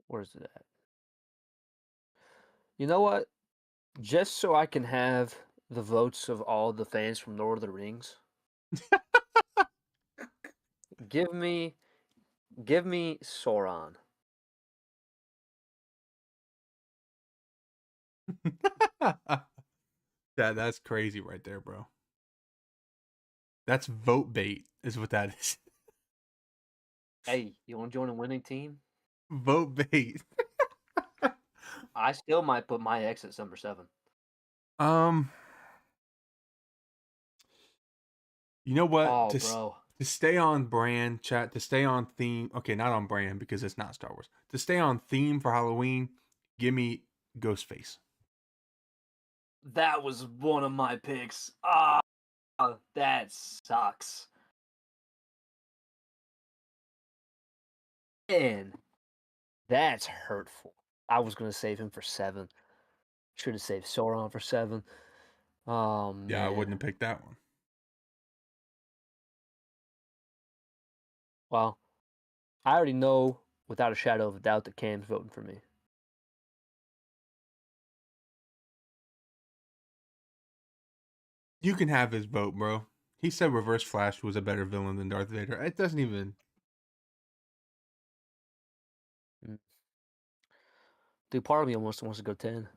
where's it at? You know what? Just so I can have the votes of all the fans from Lord of the Rings, give me Sauron. That's crazy right there, bro. That's vote bait, is what that is. Hey, you want to join a winning team? Vote bait. I still might put my ex at number 7. Um, you know what? Oh, bro. To stay on brand, chat. To stay on theme. Okay, not on brand because it's not Star Wars. To stay on theme for Halloween, give me Ghostface. That was one of my picks. Ah, that sucks. Man, that's hurtful. I was gonna save him for 7. Should have saved Sauron for 7. Oh Yeah, I man. wouldn't have picked that one. Well, I already know without a shadow of a doubt that Cam's voting for me. You can have his vote, bro. He said Reverse Flash was a better villain than Darth Vader. It doesn't even. Mm. Dude, part of me almost wants to go 10.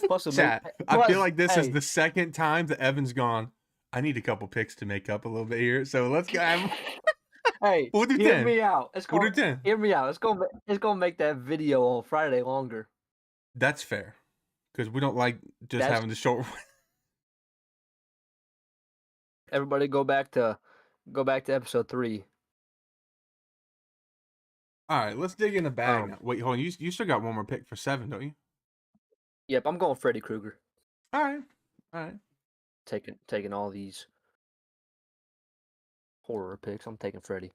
Plus, it make, Chat. I feel plus, like this is hey, the second time that Evan's gone. I need a couple picks to make up a little bit here, so let's go. hey, We'll do hear 10. me out. We'll do 10. Hear me out. It's gonna make that video on Friday longer. That's fair because we don't like just That's having the short. everybody go back to episode 3. All right, let's dig in the bag Um, now. Wait, hold on. You still got one more pick for 7, don't you? yep, I'm going Freddy Krueger. All right, all right. Taking all these horror picks. I'm taking Freddy.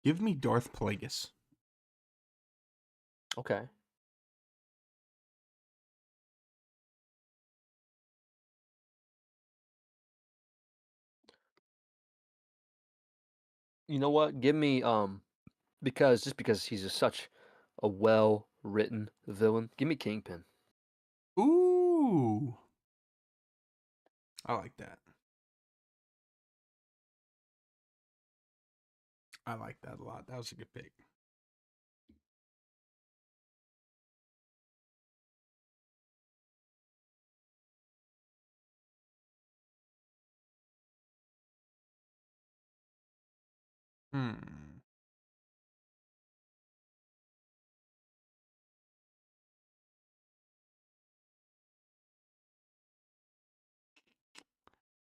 Give me Darth Plagueis. Okay. You know what? Give me because he's such a well written villain. Give me Kingpin. Ooh, I like that. I like that a lot. That was a good pick. Hmm.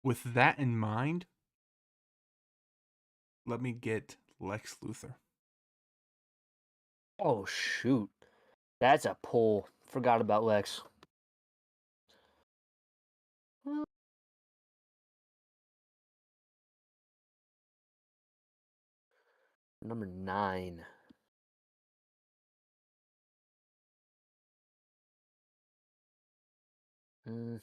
With that in mind, let me get Lex Luthor. Oh shoot, that's a pull. Forgot about Lex. Number 9. Mm,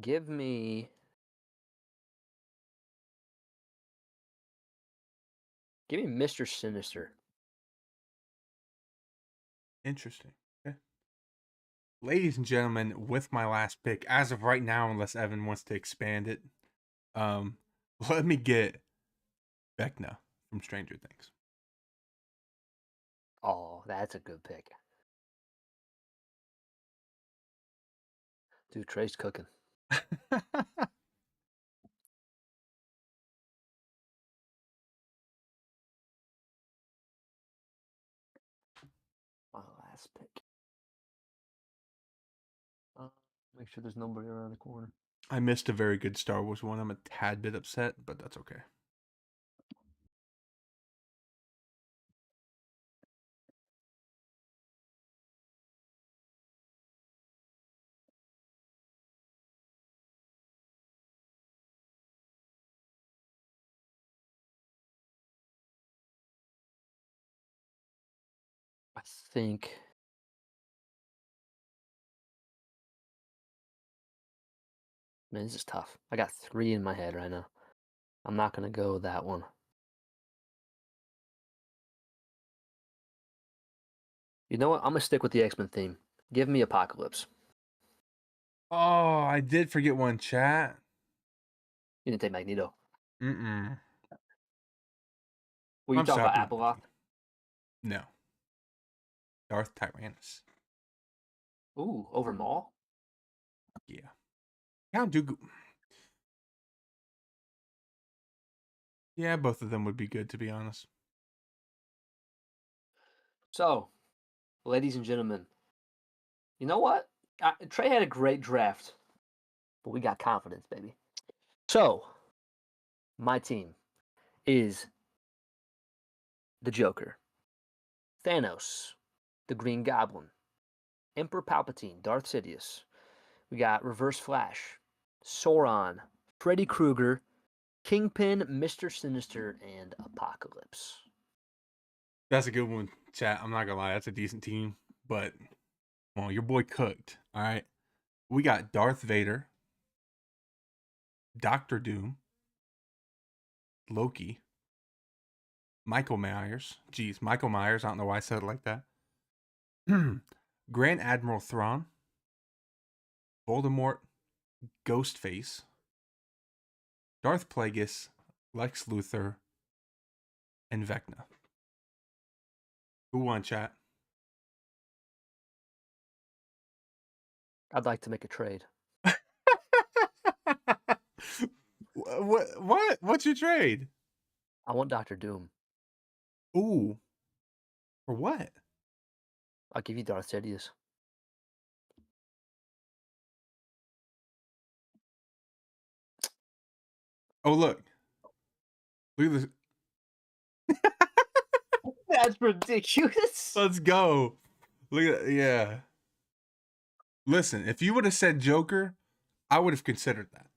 give me Mr. Sinister. Interesting. Okay. Ladies and gentlemen, with my last pick, as of right now, unless Evan wants to expand it, um, let me get Vecna from Stranger Things. Oh, that's a good pick. Dude, Trey's cooking. My last pick. Make sure there's nobody around the corner. I missed a very good Star Wars one. I'm a tad bit upset, but that's okay. I think. Man, this is tough. I got 3 in my head right now. I'm not gonna go with that one. You know what? I'm gonna stick with the X-Men theme. Give me Apocalypse. Oh, I did forget one, chat. You didn't take Magneto. Mm-mm. Were you I'm talking about sorry. Appleloth? No. Darth Tyrannus. Ooh, over Maul? Yeah. Count Dooku. Yeah, both of them would be good, to be honest. So, ladies and gentlemen, you know what? Trey had a great draft, but we got confidence, baby. So, my team is the Joker, Thanos, the Green Goblin, Emperor Palpatine, Darth Sidious. We got Reverse Flash, Sauron, Freddy Krueger, Kingpin, Mr. Sinister, and Apocalypse. That's a good one, chat. I'm not gonna lie, that's a decent team. But well, your boy cooked. All right. We got Darth Vader, Doctor Doom, Loki, Michael Myers. Jeez, Michael Myers. I don't know why I said it like that. Grand Admiral Thrawn, Voldemort, Ghostface, Darth Plagueis, Lex Luthor, and Vecna. Who won, chat? I'd like to make a trade. What? What's your trade? I want Doctor Doom. Ooh. For what? I'll give you Darth Sidious. Oh, look. Look at this. That's ridiculous. Let's go. Look at yeah. Listen, if you would have said Joker, I would have considered that.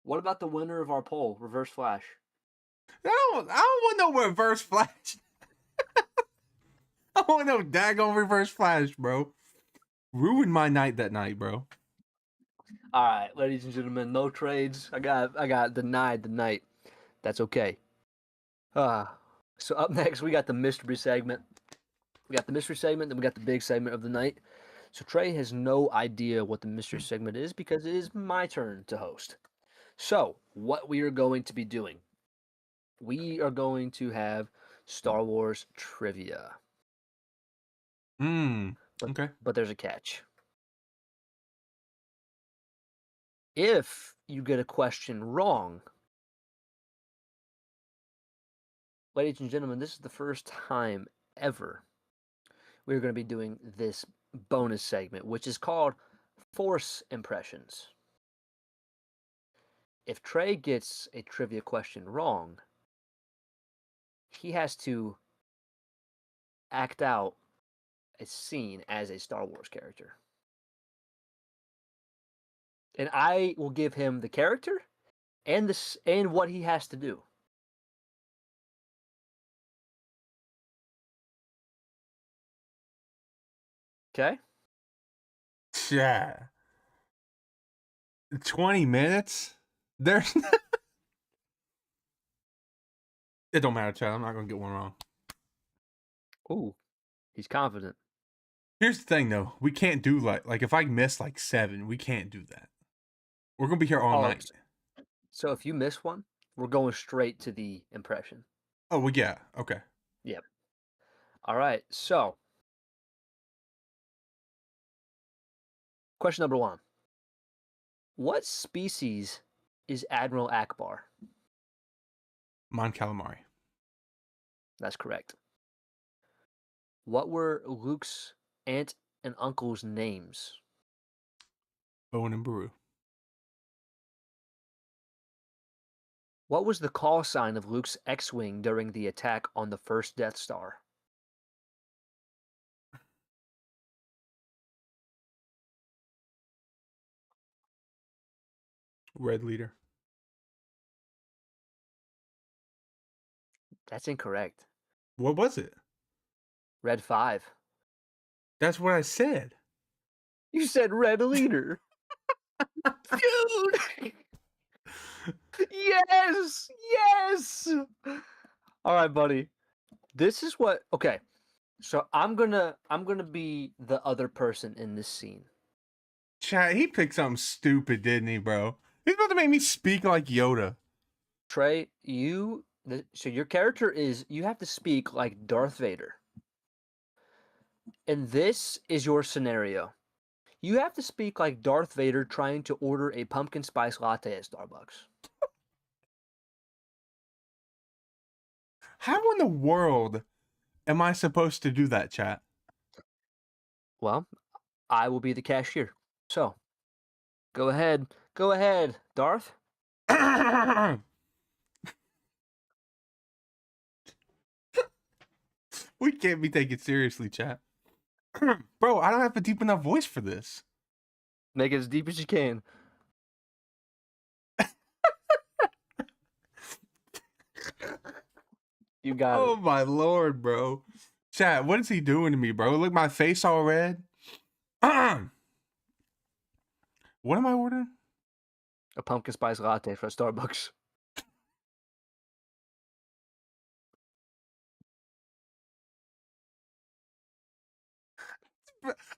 What about the winner of our poll, Reverse Flash? I don't want no reverse flash. I don't want no daggone reverse flash, bro. Ruined my night that night, bro. All right, ladies and gentlemen, no trades. I got denied the night. That's okay. So up next, we got the mystery segment. We got the mystery segment, then we got the big segment of the night. So Trey has no idea what the mystery segment is because it is my turn to host. So what we are going to be doing, we are going to have Star Wars trivia. Okay. But there's a catch. If you get a question wrong, ladies and gentlemen, this is the first time ever we're going to be doing this bonus segment, which is called Force Impressions. If Trey gets a trivia question wrong, he has to act out a scene as a Star Wars character. And I will give him the character and what he has to do. Okay? Yeah. 20 minutes? There's It don't matter, Chad. I'm not gonna get one wrong. Ooh, he's confident. Here's the thing though. We can't do like if I miss like 7, we can't do that. We're gonna be here all night. So if you miss one, we're going straight to the impression. Oh well, yeah. Okay. Yep. All right. So, question number 1. What species is Admiral Akbar? Mon Calamari. That's correct. What were Luke's aunt and uncle's names? Bowen and Baru. What was the call sign of Luke's X-Wing during the attack on the first Death Star? Red Leader. That's incorrect. What was it? Red 5. That's what I said. You said Red Leader. Dude! Yes! Yes! All right, buddy. This is what okay. So I'm gonna be the other person in this scene. Chad, he picked something stupid, didn't he, bro? He's about to make me speak like Yoda. Trey, so your character is you have to speak like Darth Vader. And this is your scenario. You have to speak like Darth Vader trying to order a pumpkin spice latte at Starbucks. How in the world am I supposed to do that, chat? Well, I will be the cashier. So, go ahead, Darth. We can't be taken seriously, chat. Bro, I don't have a deep enough voice for this. Make it as deep as you can. You got it. Oh my lord, bro. Chat, what is he doing to me, bro? Look, my face all red. What am I ordering? A pumpkin spice latte from Starbucks.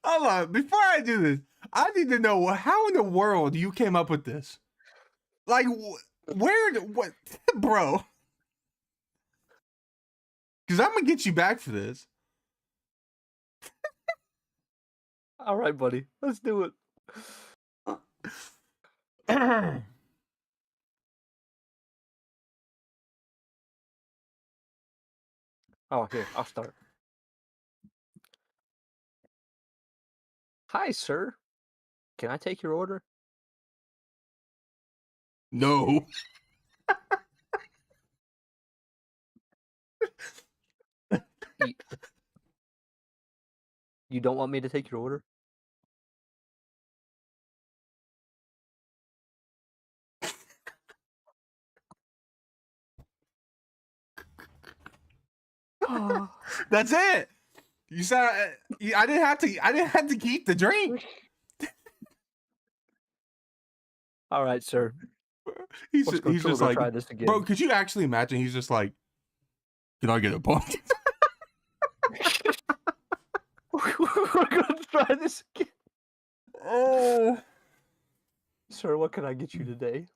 Hold on, before I do this, I need to know how in the world you came up with this. Like, what, bro? Because I'm gonna get you back for this. All right, buddy. Let's do it. Oh, here, I'll start. Hi, sir. Can I take your order? No. You don't want me to take your order? That's it. You said I didn't have to. I didn't have to keep the drink. All right, sir. He's Let's just go like, try this again. bro. Could you actually imagine? He's just like, Can I get a pumpkin? We're gonna try this again. Oh. Sir, what can I get you today?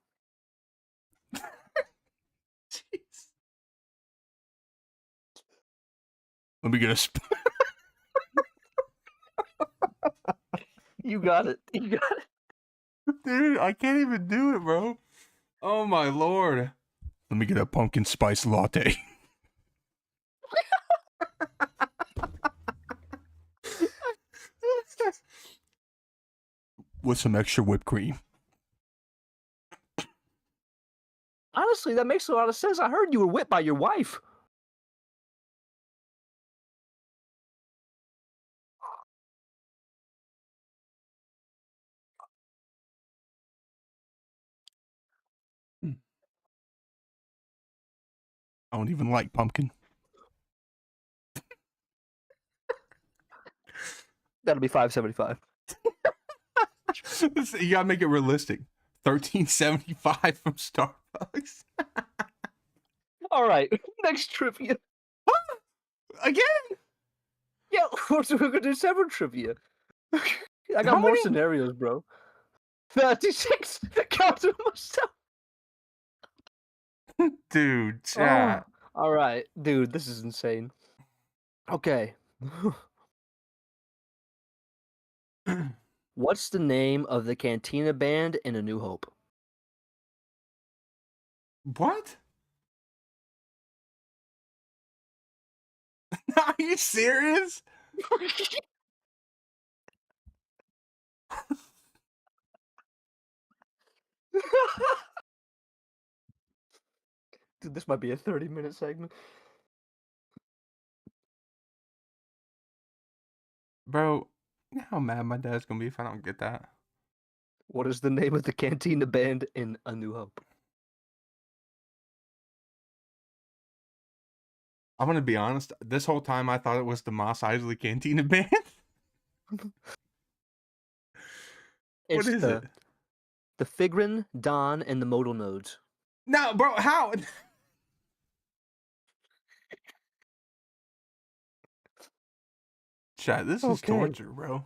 Jeez. Let me get a You got it. You got it. Dude, I can't even do it, bro. Oh my lord. Let me get a pumpkin spice latte. With some extra whipped cream. Honestly, that makes a lot of sense. I heard you were whipped by your wife. I don't even like pumpkin. That'll be $5.75. You gotta make it realistic. $13.75 from Starbucks. All right, next trivia. Again? Yeah, we're gonna do several trivia. I got How more many? scenarios, bro. 36. Counting myself. Dude, chat. All right, dude, this is insane. Okay. What's the name of the Cantina band in A New Hope? What? Are you serious? Dude, this might be a 30-minute segment. Bro, you know how mad my dad's gonna be if I don't get that? What is the name of the Cantina band in A New Hope? I'm gonna be honest. This whole time I thought it was the Mos Eisley Cantina band. What It's is it? the Figrin, Don, and the Modal Nodes. No, bro, how? Chat, this is Okay. torture, bro.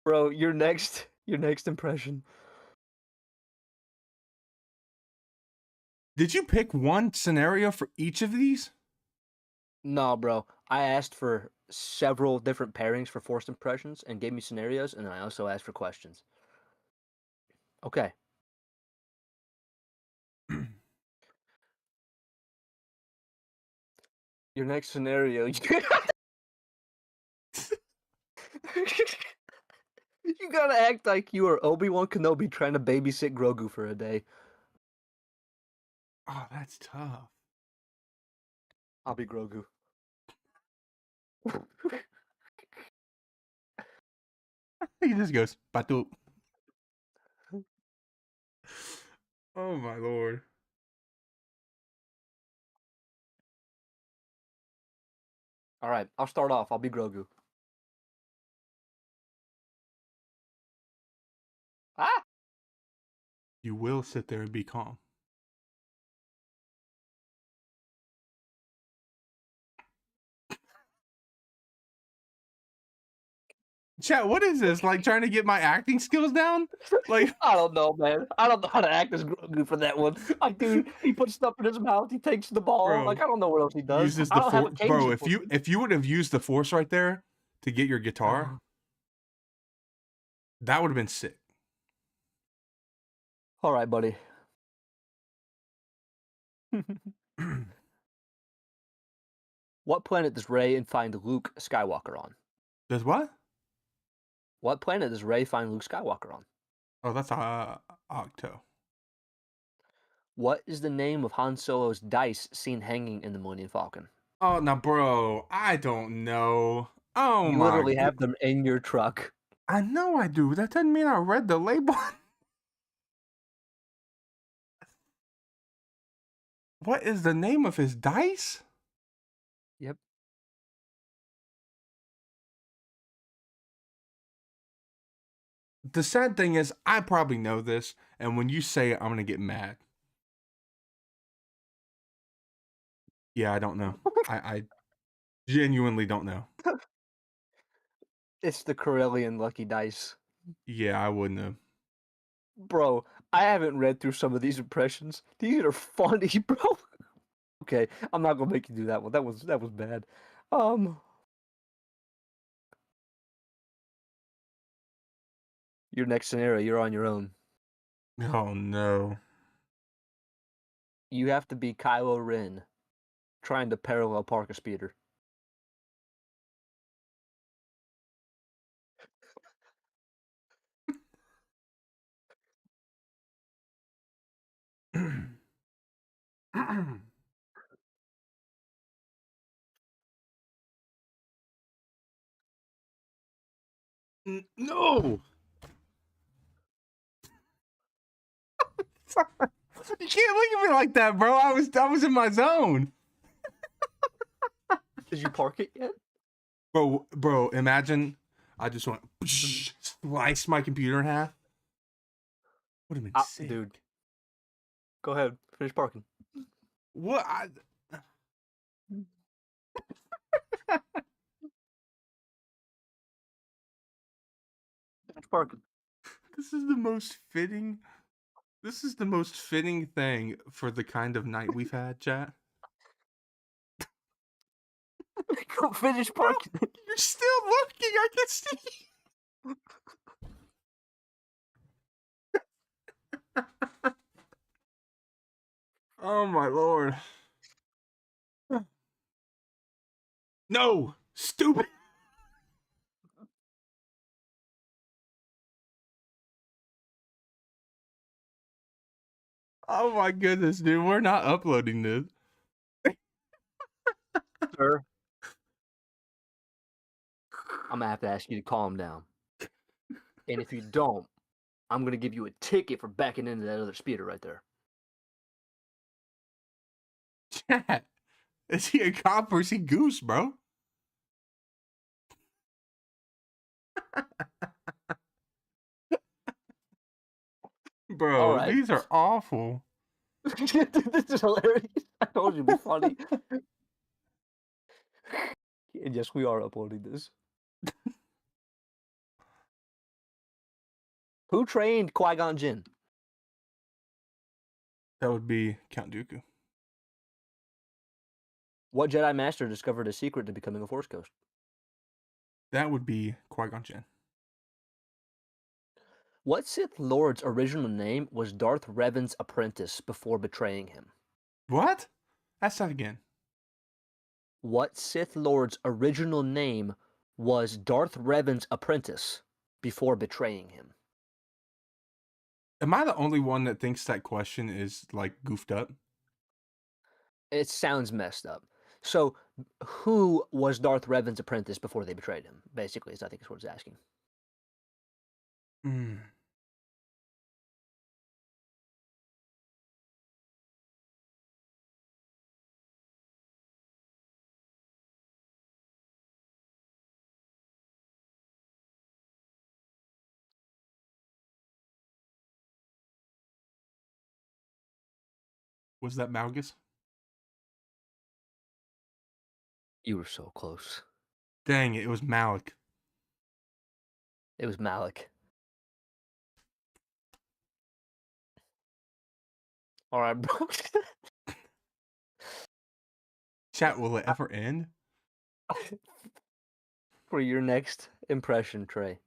Bro, your next impression. Did you pick one scenario for each of these? No, bro. I asked for several different pairings for forced impressions and gave me scenarios, and I also asked for questions. Okay. Your next scenario. You gotta act like you are Obi-Wan Kenobi trying to babysit Grogu for a day. Oh, that's tough. I'll be Grogu. He just goes, Batu. Oh my lord. All right, I'll start off. I'll be Grogu. Ah! You will sit there and be calm. Chat, what is this? Like trying to get my acting skills down? Like, I don't know, man. I don't know how to act as Grogu for that one. Like, dude, he puts stuff in his mouth. He takes the ball. bro, Like, I don't know what else he does. uses I the don't have force, a bro. Cajun for If you would have used the force right there to get your guitar, that would have been sick. All right, buddy. What planet does Rey find Luke Skywalker on? Does what? What planet does Rey find Luke Skywalker on? Oh, that's Octo. What is the name of Han Solo's dice seen hanging in the Millennium Falcon? Oh, now, bro, I don't know. Oh You my literally god. have them in your truck. I know I do. That doesn't mean I read the label. What is the name of his dice? Yep. The sad thing is, I probably know this, and when you say it, I'm gonna get mad. Yeah, I don't know. I genuinely don't know. It's the Corellian lucky dice. Yeah, I wouldn't have. Bro, I haven't read through some of these impressions. These are funny, bro. Okay, I'm not gonna make you do that one. That was bad. Your next scenario, you're on your own. Oh no. You have to be Kylo Ren trying to parallel park a speeder. No. You can't look at me like that, bro. I was in my zone. Did you park it yet? Bro, imagine I just went slice my computer in half. Would have been sick. Dude. Go ahead, finish parking. What? Finish parking. This is the most fitting. This is the most fitting thing for the kind of night we've had, chat. Go finish parking. You're still looking. I can see. Oh my lord. No, stupid. Oh my goodness, dude. We're not uploading this. Sir, I'm gonna have to ask you to calm down. And if you don't, I'm gonna give you a ticket for backing into that other speeder right there. Chat. Is he a cop or is he Goose, bro? Bro, All right. these are awful. This is hilarious. I told you it'd be funny. And yes, we are uploading this. Who trained Qui-Gon Jinn? That would be Count Dooku. What Jedi Master discovered a secret to becoming a Force Ghost? That would be Qui-Gon Jinn. What Sith Lord's original name was Darth Revan's apprentice before betraying him? What? Ask that again. What Sith Lord's original name was Darth Revan's apprentice before betraying him? Am I the only one that thinks that question is like goofed up? It sounds messed up. So, who was Darth Revan's apprentice before they betrayed him? Basically, I think is what it's asking. Mm. Was that Malgus? You were so close. Dang it was Malik. It was Malik. All right, bro. Chat, will it ever end? For your next impression, Trey,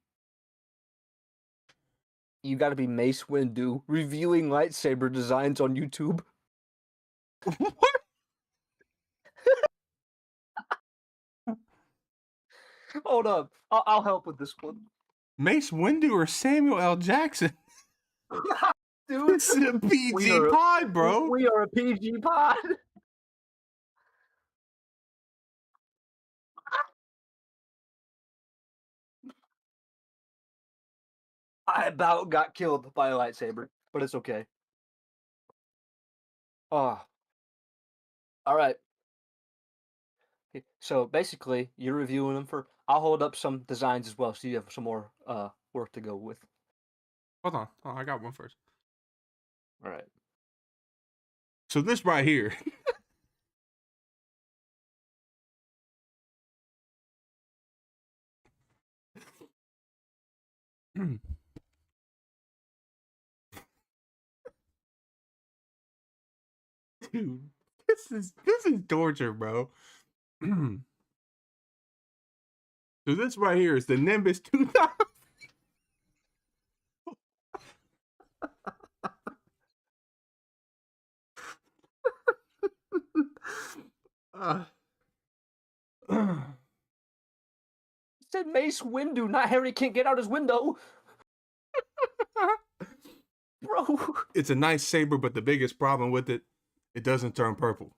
you got to be Mace Windu reviewing lightsaber designs on YouTube. What? Hold up, I'll help with this one. Mace Windu or Samuel L. Jackson? Dude, This is a PG pod, bro. We are a PG pod. I about got killed by a lightsaber, but it's okay. Oh. All right. So basically, you're reviewing them for. I'll hold up some designs as well, so you have some more work to go with. Hold on. Oh, I got one first. All right. So this right here Dude, this is torture, bro. So this right here is the Nimbus 2000. uh, It said Mace Windu, not Harry can't get out his window. Bro. it's a nice saber, but the biggest problem with it, it doesn't turn purple.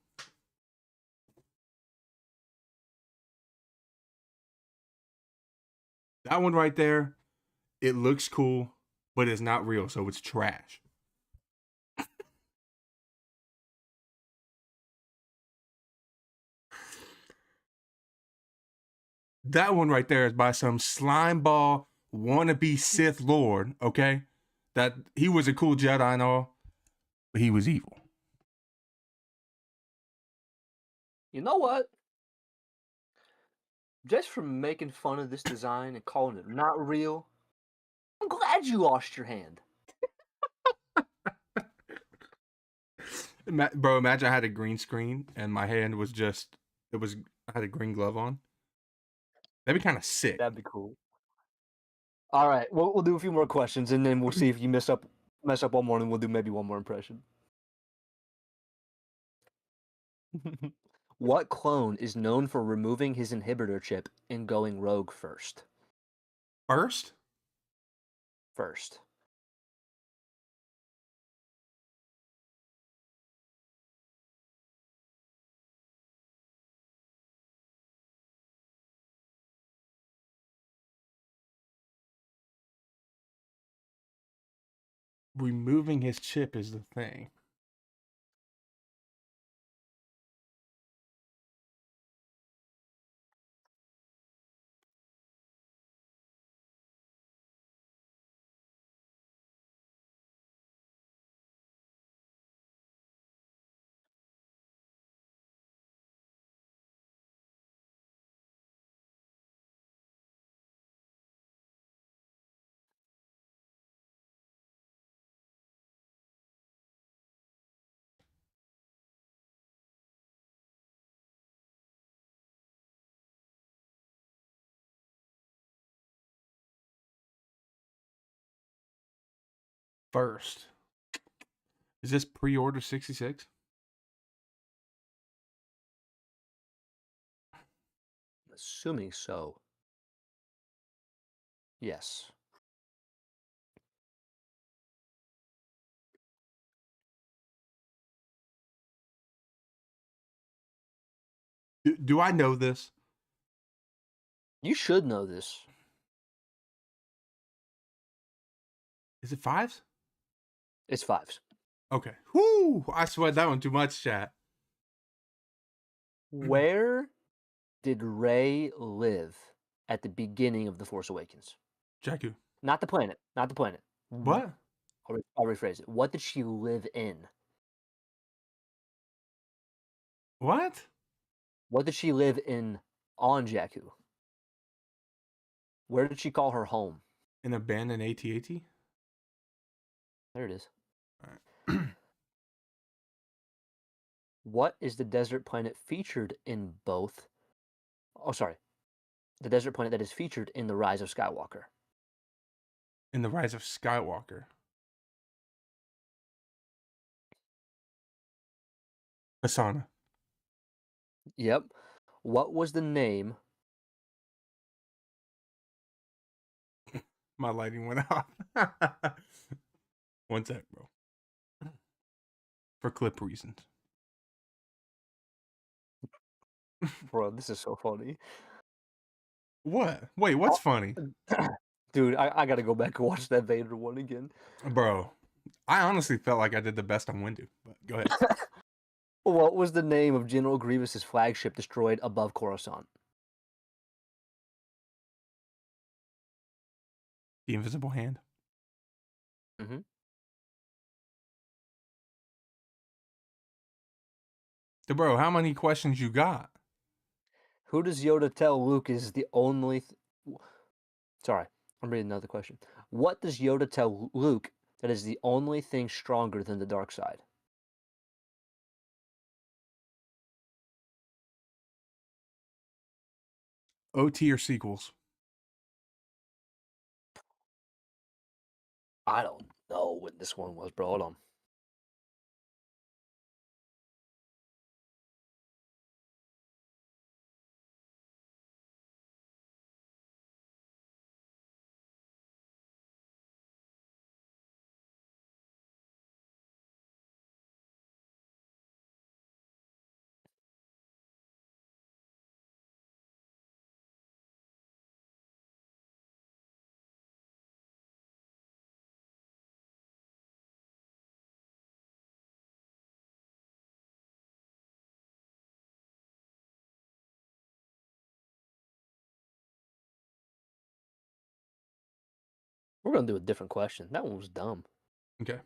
That one right there, it looks cool, but it's not real, so it's trash. That one right there is by some slimeball wannabe Sith Lord, okay? That he was a cool Jedi and all, but he was evil. You know what? Just from making fun of this design and calling it not real, I'm glad you lost your hand. Bro, imagine I had a green screen and my hand was just, I had a green glove on. That'd be kind of sick. That'd be cool. All right, we'll do a few more questions, and then we'll see if you mess up one more, and we'll do maybe one more impression. What clone is known for removing his inhibitor chip and going rogue first? First? First. Removing his chip is the thing. First. Is this pre-order 66? Assuming so. Yes. Do I know this? You should know this. Is it fives? It's fives. Okay. Whoo! I sweat that one too much, chat. Where did Rey live at the beginning of The Force Awakens? Jakku. Not the planet. Not the planet. What? I'll rephrase it. What did she live in? What? What did she live in on Jakku? Where did she call her home? An abandoned AT-AT? There it is. All right. What is the desert planet featured in both? Oh, sorry. The desert planet that is featured in The Rise of Skywalker. In The Rise of Skywalker. Asana. Yep. What was the name? My lighting went off. One sec, bro. For clip reasons. Bro, this is so funny. What? Wait, what's funny? Dude, I gotta go back and watch that Vader one again. Bro, I honestly felt like I did the best on Windu, but go ahead. What was the name of General Grievous's flagship destroyed above Coruscant? The Invisible Hand. Mm-hmm. So, bro, how many questions you got? Who does Yoda tell Luke is the only... Sorry, I'm reading another question. What does Yoda tell Luke that is the only thing stronger than the dark side? OT or sequels? I don't know what this one was, bro. Hold on. We're gonna do a different question. That one was dumb. Okay.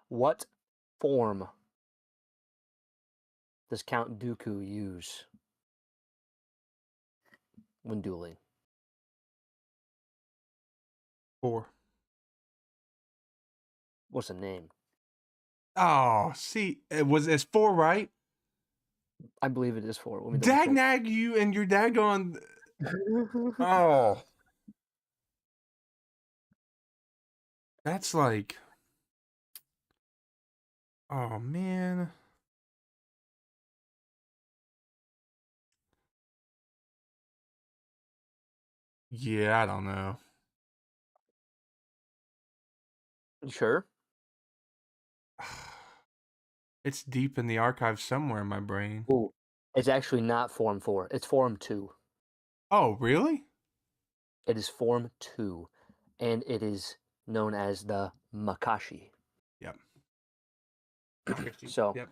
What form does Count Dooku use when dueling? 4. What's the name? Oh, see, it's 4, right? I believe it is 4. Let me double Dag check. nag you and your dad going. Oh, that's like. Oh man. Yeah, I don't know. You sure? It's deep in the archive somewhere in my brain. Ooh. It's actually not Form 4. It's Form 2. Oh, really? It is Form 2. And it is known as the Makashi. Yep. So, Yep.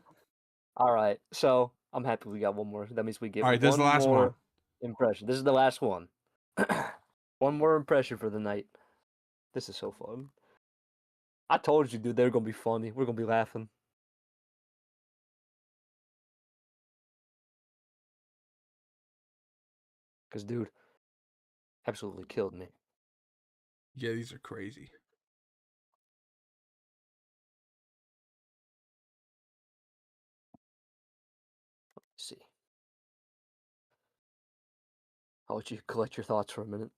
all right. So, I'm happy we got one more. That means we get All right, this is one the last one. more impression. This is the last one. One more impression for the night. This is so fun. I told you, dude, they're going to be funny. We're going to be laughing. Because, dude, absolutely killed me. Yeah, these are crazy. Let's see. I'll let you collect your thoughts for a minute.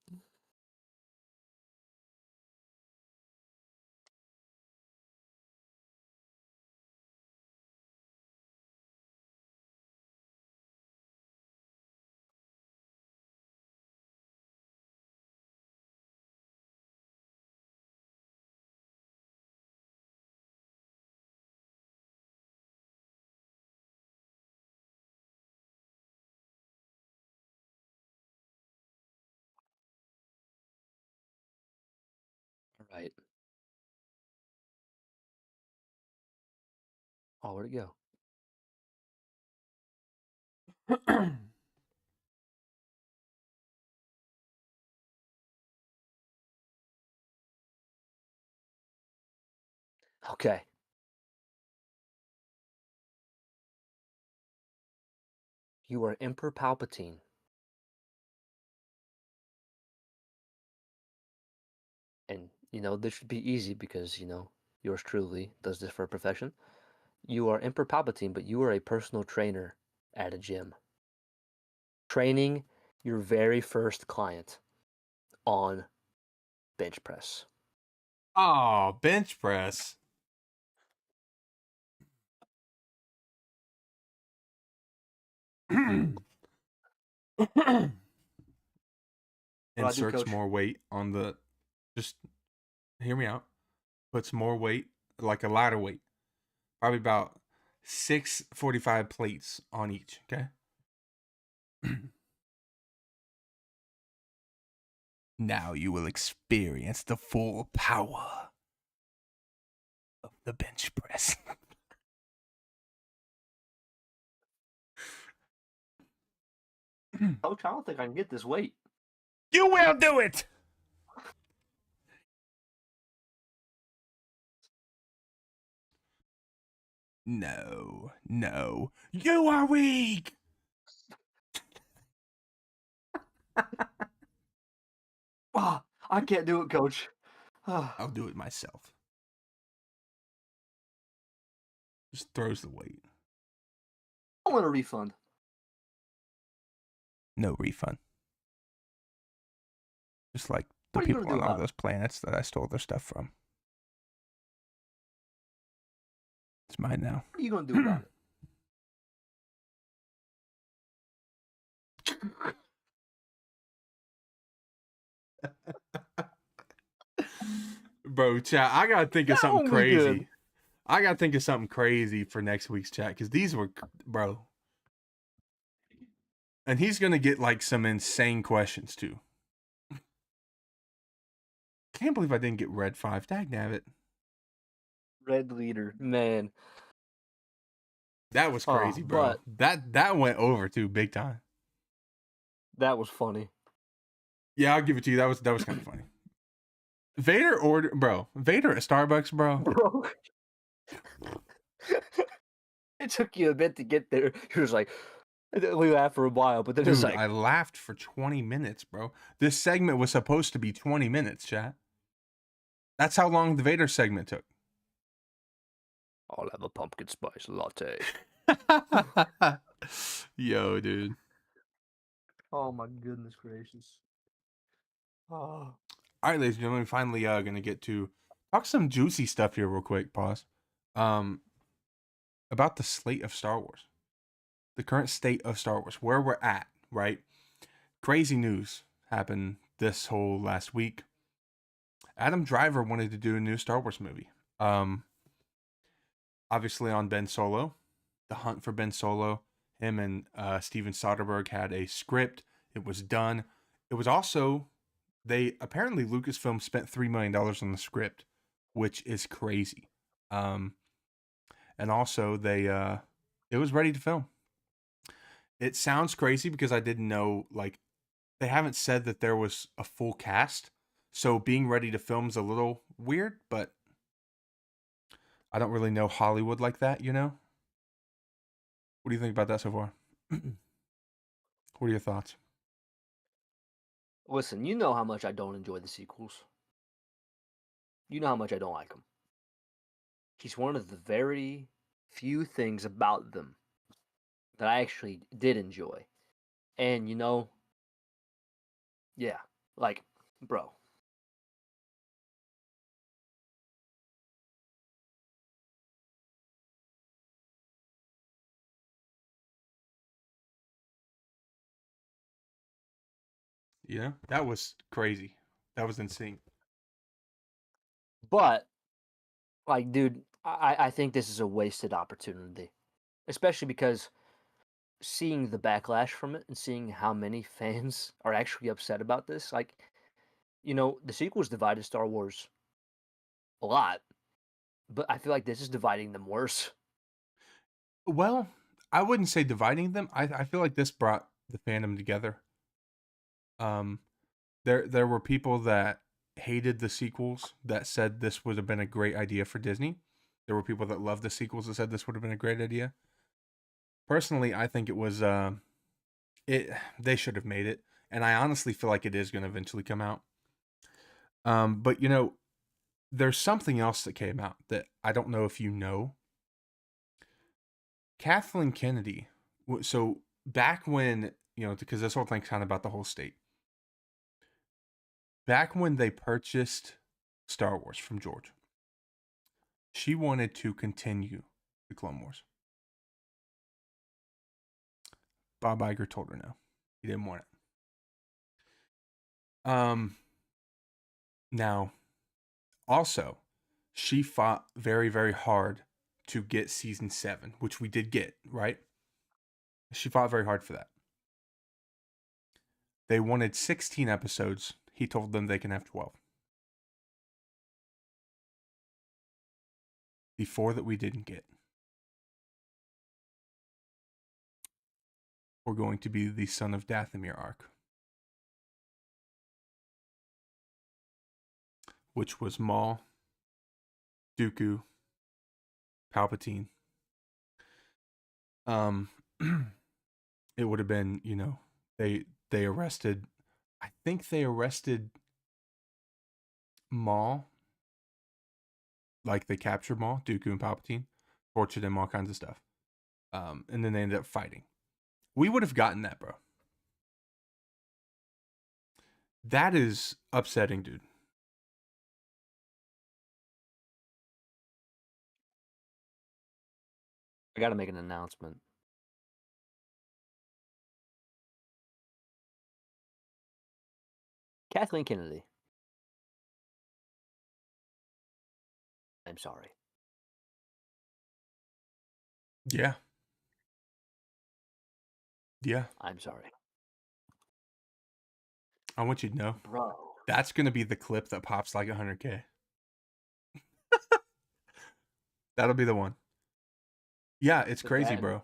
All right. Oh, where'd it go? Okay. You are Emperor Palpatine. And, this should be easy because, yours truly does this for a profession. You are Emperor Palpatine, but you are a personal trainer at a gym. Training your very first client on bench press. Oh, bench press. What do I do, Inserts coach? more weight on the. Just hear me out. Puts more weight, like a lighter weight. Probably about 645 plates on each. Okay. Now you will experience the full power of the bench press. Coach, I don't think I can get this weight. You will do it. No, you are weak. Oh, I can't do it, Coach. I'll do it myself. Just throws the weight. I want a refund. No refund. Just like the What are you people gonna do on all about it? those planets that I stole their stuff from. It's mine now. What are you gonna do about it? Bro, chat, I gotta think of That something one was good. crazy. I gotta think of something crazy for next week's chat because these were, bro. And he's gonna get like some insane questions too. Can't believe I didn't get red 5. Dag nabbit. Red leader, man. That was crazy, bro. But That went over too, big time. that was funny. Yeah, I'll give it to you. That was kind of funny. Vader at Starbucks, bro. Bro. It took you a bit to get there. He was like, we laughed for a while, but then Dude, it's like, I laughed for 20 minutes, bro. This segment was supposed to be 20 minutes, chat. That's how long the Vader segment took. I'll have a pumpkin spice latte. Yo, dude. Oh my goodness gracious. Oh. All right, ladies and gentlemen, finally gonna get to talk some juicy stuff here real quick. Pause. About the slate of Star Wars. The current state of Star Wars, where we're at, right? Crazy news happened this whole last week. Adam Driver wanted to do a new Star Wars movie. Obviously on Ben Solo, the hunt for Ben Solo. Him and Steven Soderbergh had a script. It was done. It was also, apparently Lucasfilm spent $3 million on the script, which is crazy. And also it was ready to film. It sounds crazy because I didn't know, like, they haven't said that there was a full cast. So being ready to film is a little weird, but I don't really know Hollywood like that, you know? What do you think about that so far? What are your thoughts? Listen, you know how much I don't enjoy the sequels. You know how much I don't like them. He's one of the very few things about them that I actually did enjoy. And you know, yeah, like, bro. Yeah, that was crazy. That was insane. But, like, dude, I think this is a wasted opportunity. Especially because seeing the backlash from it and seeing how many fans are actually upset about this, like, you know, the sequels divided Star Wars a lot, but I feel like this is dividing them worse. Well, I wouldn't say dividing them. I feel like this brought the fandom together. There were people that hated the sequels that said this would have been a great idea for Disney. There were people that loved the sequels that said this would have been a great idea. Personally, I think it was they should have made it, and I honestly feel like it is going to eventually come out. But you know, there's something else that came out that I don't know if you know. Kathleen Kennedy. So back when, you know, because this whole thing's kind of about the whole state. Back when they purchased Star Wars from George, she wanted to continue the Clone Wars. Bob Iger told her no. He didn't want it. Now, also, she fought very, very hard to get season 7, which we did get, right? She fought very hard for that. They wanted 16 episodes. He told them they can have 12. The 4 that we didn't get were going to be the Son of Dathomir arc, which was Maul, Dooku, Palpatine. It would have been, you know, they arrested I think they arrested Maul. Like they captured Maul, Dooku and Palpatine, tortured him, all kinds of stuff. And then they ended up fighting. We would have gotten that, bro. That is upsetting, dude. I gotta make an announcement. Kathleen Kennedy. I'm sorry. Yeah. Yeah. I'm sorry. I want you to know. Bro. That's going to be the clip that pops like 100K. That'll be the one. Yeah, it's crazy, bro.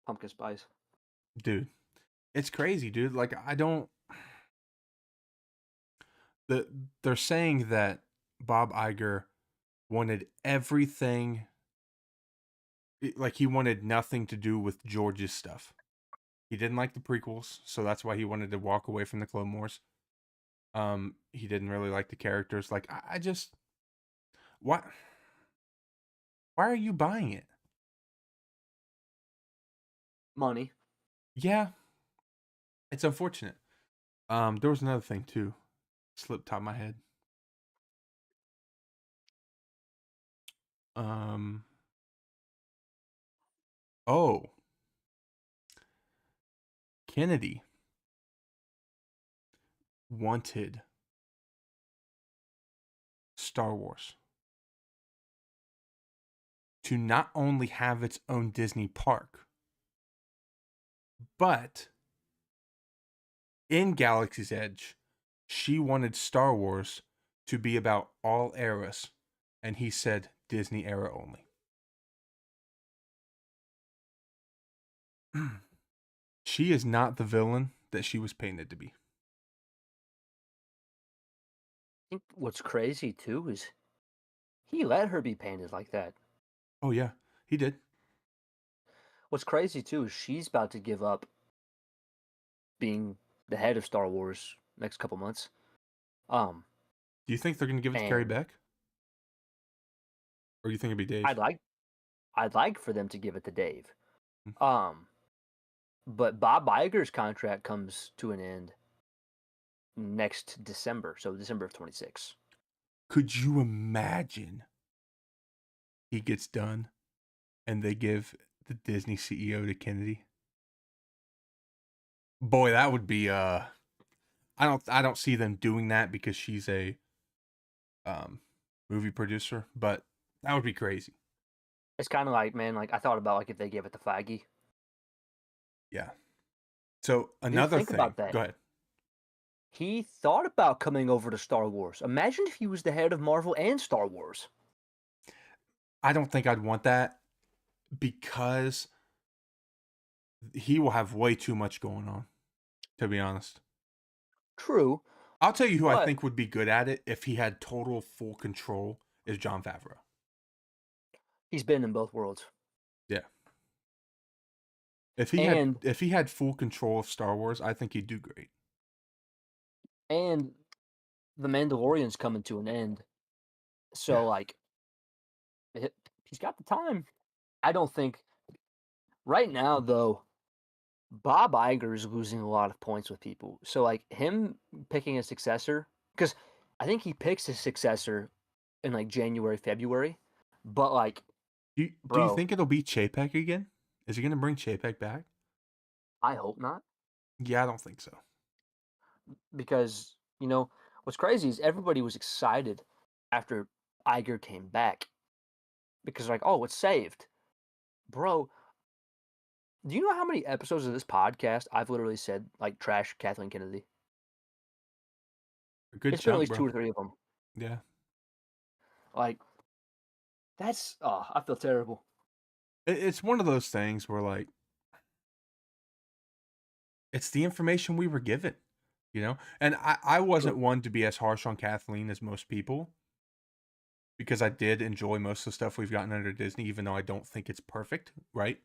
Pumpkin spice. Dude. It's crazy, dude. Like, I don't... They're saying that Bob Iger wanted everything... Like, he wanted nothing to do with George's stuff. He didn't like the prequels, so that's why he wanted to walk away from the Clone Wars. He didn't really like the characters. Like, I just... Why are you buying it? Money. Yeah. It's unfortunate. There was another thing too. Slipped top of my head. Oh. Kennedy wanted Star Wars to not only have its own Disney park, but in Galaxy's Edge, she wanted Star Wars to be about all eras, and he said Disney era only. She is not the villain that she was painted to be. I think what's crazy too is he let her be painted like that. Oh yeah, he did. What's crazy too is she's about to give up being the head of Star Wars next couple months. Do you think they're gonna give it to Carrie Beck? Or do you think it'd be Dave? I'd like for them to give it to Dave. But Bob Iger's contract comes to an end next December, so December of 26. Could you imagine he gets done and they give the Disney CEO to Kennedy? Boy, that would be I don't see them doing that because she's a movie producer, but that would be crazy. It's kind of like, man, like I thought about like if they gave it to Feige. Yeah. So another think thing. about that. Go ahead. He thought about coming over to Star Wars. Imagine if he was the head of Marvel and Star Wars. I don't think I'd want that because he will have way too much going on, to be honest. True. I'll tell you who I think would be good at it if he had total full control is Jon Favreau. He's been in both worlds. Yeah. If he had full control of Star Wars, I think he'd do great. And The Mandalorian's coming to an end. So like he's got the time. I don't think right now though Bob Iger is losing a lot of points with people. So like him picking a successor, because I think he picks his successor in like January, February. But like do you think it'll be Chapek again? Is he gonna bring Chapek back? I hope not. Yeah, I don't think so. Because, you know, what's crazy is everybody was excited after Iger came back. Because like, oh, it's saved. Bro, do you know how many episodes of this podcast I've literally said like trash Kathleen Kennedy? It's been at least 2 or 3 of them. Yeah. Like, I feel terrible. It's one of those things where like, it's the information we were given, you know? And I wasn't one to be as harsh on Kathleen as most people because I did enjoy most of the stuff we've gotten under Disney, even though I don't think it's perfect, right?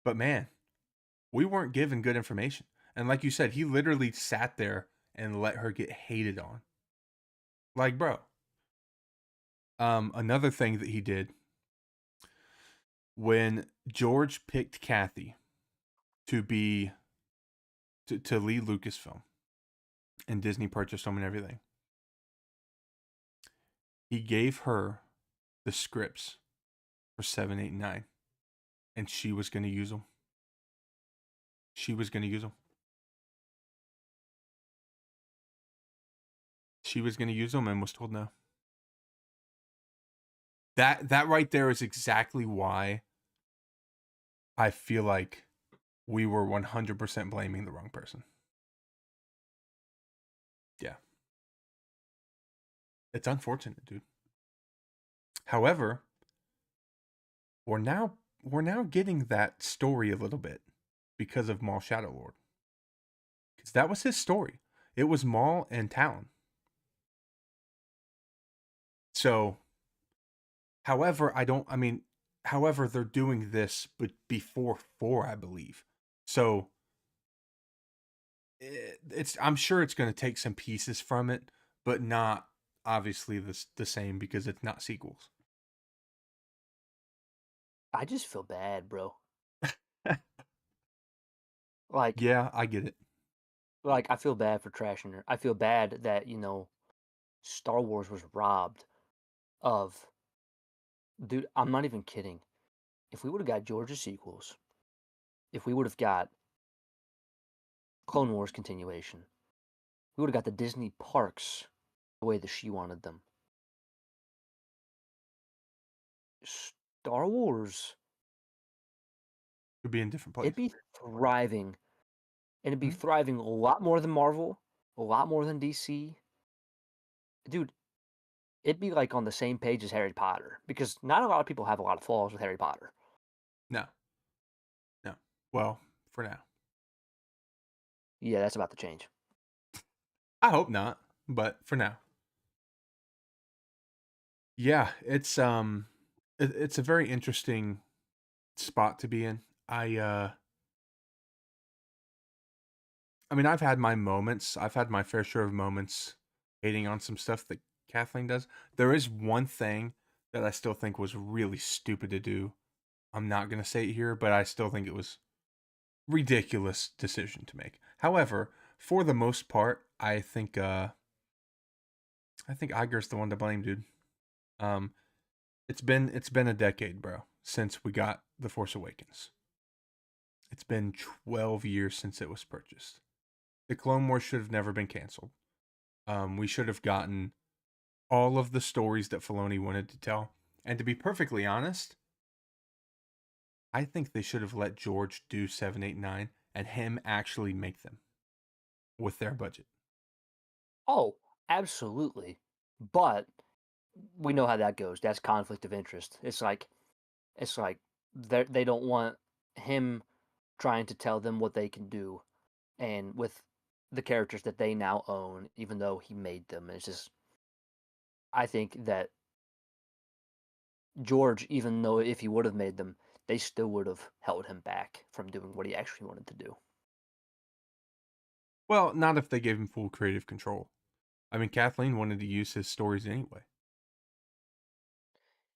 But man, we weren't given good information. And like you said, he literally sat there and let her get hated on. Like, bro. Another thing that he did when George picked Kathy to be to lead Lucasfilm and Disney purchased them and everything, he gave her the scripts for 7, 8, and 9, and she was going to use them. She was going to use them. She was going to use them and was told no. That right there is exactly why I feel like we were 100% blaming the wrong person. Yeah. It's unfortunate, dude. However, we're now getting that story a little bit because of Maul Shadow Lord. Because that was his story. It was Maul and Talon. So, however, they're doing this but before 4, I believe. So, I'm sure it's going to take some pieces from it, but not obviously the same because it's not sequels. I just feel bad, bro. Like, Yeah, I get it. I feel bad for trashing her. I feel bad that, Star Wars was robbed of. Dude, I'm not even kidding. If we would have got George's sequels, if we would have got Clone Wars continuation, we would have got the Disney parks the way that she wanted them. Star Wars, Could be in different place. it'd be thriving. And it'd be Mhm. thriving a lot more than Marvel, a lot more than DC. Dude, it'd be like on the same page as Harry Potter because not a lot of people have a lot of flaws with Harry Potter. No, no. Well, for now, Yeah, that's about to change. I hope not, but for now, yeah, it's a very interesting spot to be in. I mean, I've had my moments. I've had my fair share of moments hating on some stuff that Kathleen does. There is one thing that I still think was really stupid to do. I'm not gonna say it here, but I still think it was ridiculous decision to make. However, for the most part, I think Iger's the one to blame, dude. Um, it's been a decade, bro, since we got The Force Awakens. It's been 12 years since it was purchased. The Clone Wars should have never been canceled. We should have gotten all of the stories that Filoni wanted to tell. And to be perfectly honest, I think they should have let George do 7, 8, 9 and him actually make them with their budget. Oh, absolutely. But we know how that goes. That's conflict of interest. It's like they don't want him trying to tell them what they can do and with the characters that they now own, even though he made them. It's just I think that George, even though if he would have made them, they still would have held him back from doing what he actually wanted to do. Well, not if they gave him full creative control. I mean, Kathleen wanted to use his stories anyway.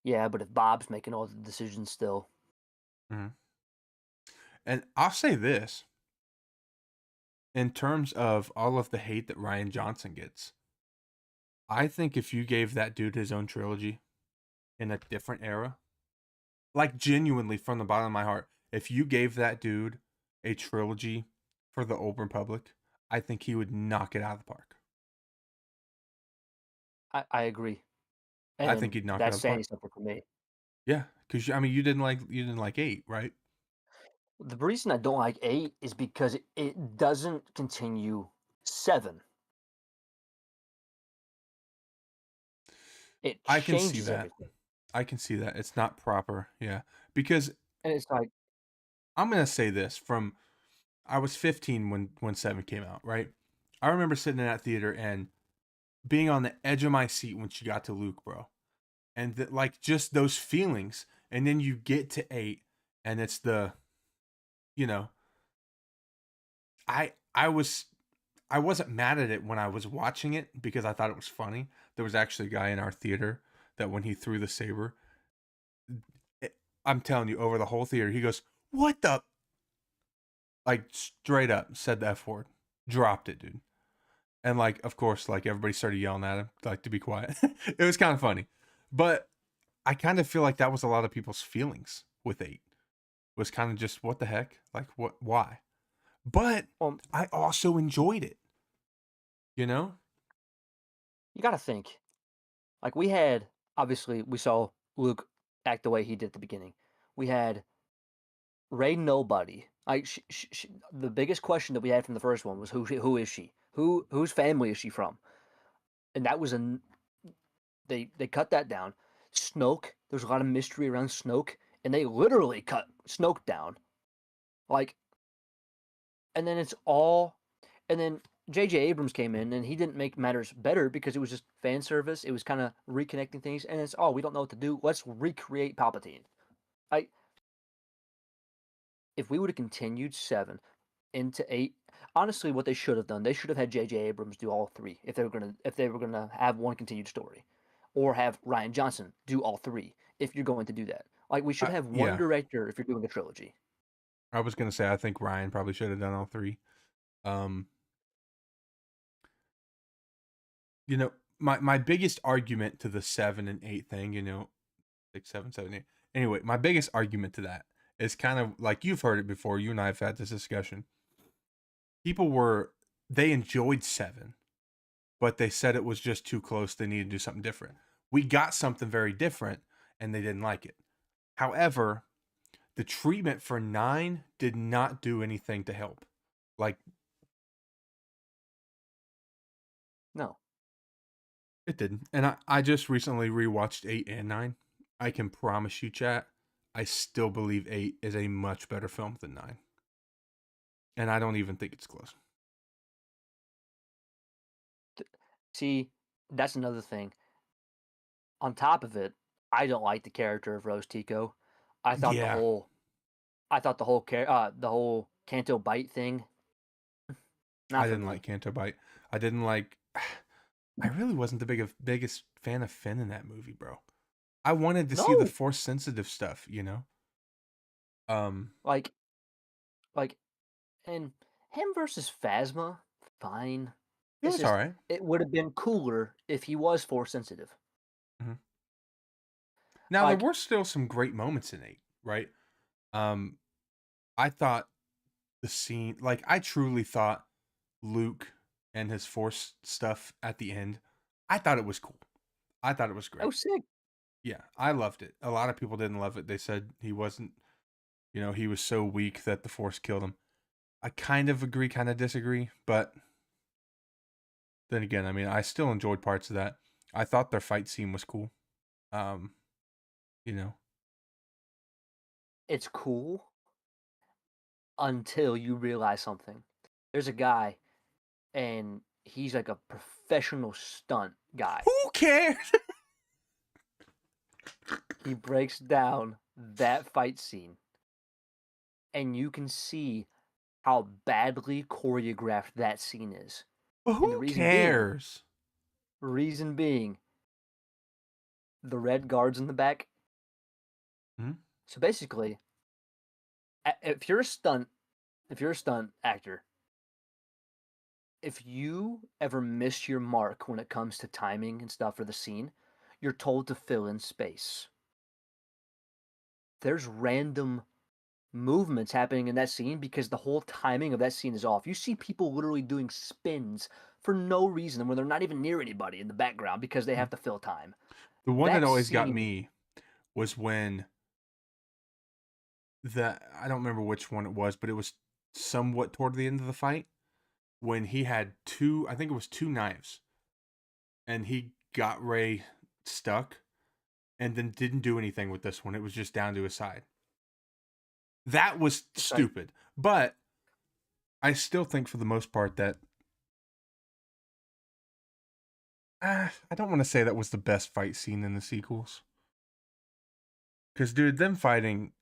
Yeah, but if Bob's making all the decisions still, Mm-hmm. And I'll say this in terms of all of the hate that Ryan Johnson gets, I think if you gave that dude his own trilogy in a different era, like genuinely from the bottom of my heart, if you gave that dude a trilogy for the Old Republic, I think he would knock it out of the park. I agree, I think and he'd knock it out that's of the park. saying something for me. Yeah, because I mean, you didn't like 8, right? The reason I don't like 8 is because it doesn't continue 7. It I can see changes that. everything, I can see that. It's not proper. Yeah, because and it's like, I'm gonna say this from I was 15 when 7 came out, right? I remember sitting in that theater and being on the edge of my seat when she got to Luke, bro. And like just those feelings. And then you get to 8 and it's the, you know, I wasn't mad at it when I was watching it because I thought it was funny. There was actually a guy in our theater that when he threw the saber, I'm telling you, over the whole theater, he goes, "What the?" Like straight up said the F word, dropped it, dude. And like, of course, like everybody started yelling at him, like to be quiet. It was kind of funny, but I kind of feel like that was a lot of people's feelings with 8. Was kind of just what the heck, like what, why? But Well, I also enjoyed it. You know? you got to think. Like we had, obviously, we saw Luke act the way he did at the beginning. We had Ray Nobody. Like the biggest question that we had from the first one was who is she? Whose family is she from? And that was they cut that down. Snoke, there's a lot of mystery around Snoke, and they literally cut Snoke down. Like, and then it's all, and then J.J. Abrams came in and he didn't make matters better because it was just fan service. It was kind of reconnecting things, and it's we don't know what to do. Let's recreate Palpatine. I If we would have continued 7 into 8, honestly, what they should have done, they should have had J.J. Abrams do all 3 if they were gonna have one continued story, or have Ryan Johnson do all 3 if you're going to do that. Like we should have one Yeah, director if you're doing a trilogy. I was gonna say I think Ryan probably should have done all 3. Um, you know, my biggest argument to the 7 and 8 thing, 6, 7, 7, 8. Anyway, my biggest argument to that is kind of like you've heard it before. You and I have had this discussion. They enjoyed 7, but they said it was just too close. They needed to do something different. We got something very different, and they didn't like it. However, the treatment for 9 did not do anything to help. Like, No, it didn't. And I just recently rewatched 8 and 9. I can promise you, chat, I still believe 8 is a much better film than 9. And I don't even think it's close. see, that's another thing. On top of it, I don't like the character of Rose Tico. I thought the Yeah, whole, the whole Canto Bite thing, I not for didn't like me. Canto Bite. I didn't like. I really wasn't the biggest fan of Finn in that movie, bro. I wanted to see the No, force sensitive stuff. Um, like like and him versus Phasma, fine. it It's was all just right. it would have been cooler if he was force sensitive. Mhm. Now there Like were still some great moments in 8, right? Um, I thought the scene, like I truly thought Luke and his force stuff at the end, I thought it was cool. I thought it was that great. was sick. Yeah, I loved it. A lot of people didn't love it. They said he wasn't, he was so weak that the force killed him. I kind of agree, kind of disagree, but then again, I mean, I still enjoyed parts of that. I thought their fight scene was cool. Um, you know. It's cool until you realize something. There's a guy and he's like a professional stunt guy. Who cares? He breaks down that fight scene and you can see how badly choreographed that scene is. And the Who reason being, cares? reason being, the red guards in the back. Hmm? So basically, if you're a stunt actor, if you ever miss your mark when it comes to timing and stuff for the scene, you're told to fill in space. There's random movements happening in that scene because the whole timing of that scene is off. You see people literally doing spins for no reason when they're not even near anybody in the background because they have to fill time. The one that That always got scene, me was when I don't remember which one it was, but it was somewhat toward the end of the fight when he had two, I think it was two knives, and he got Ray stuck and then didn't do anything with this one. It was just down to his side. That was it's like stupid. But I still think for the most part that I don't want to say that was the best fight scene in the sequels. Because, dude, them fighting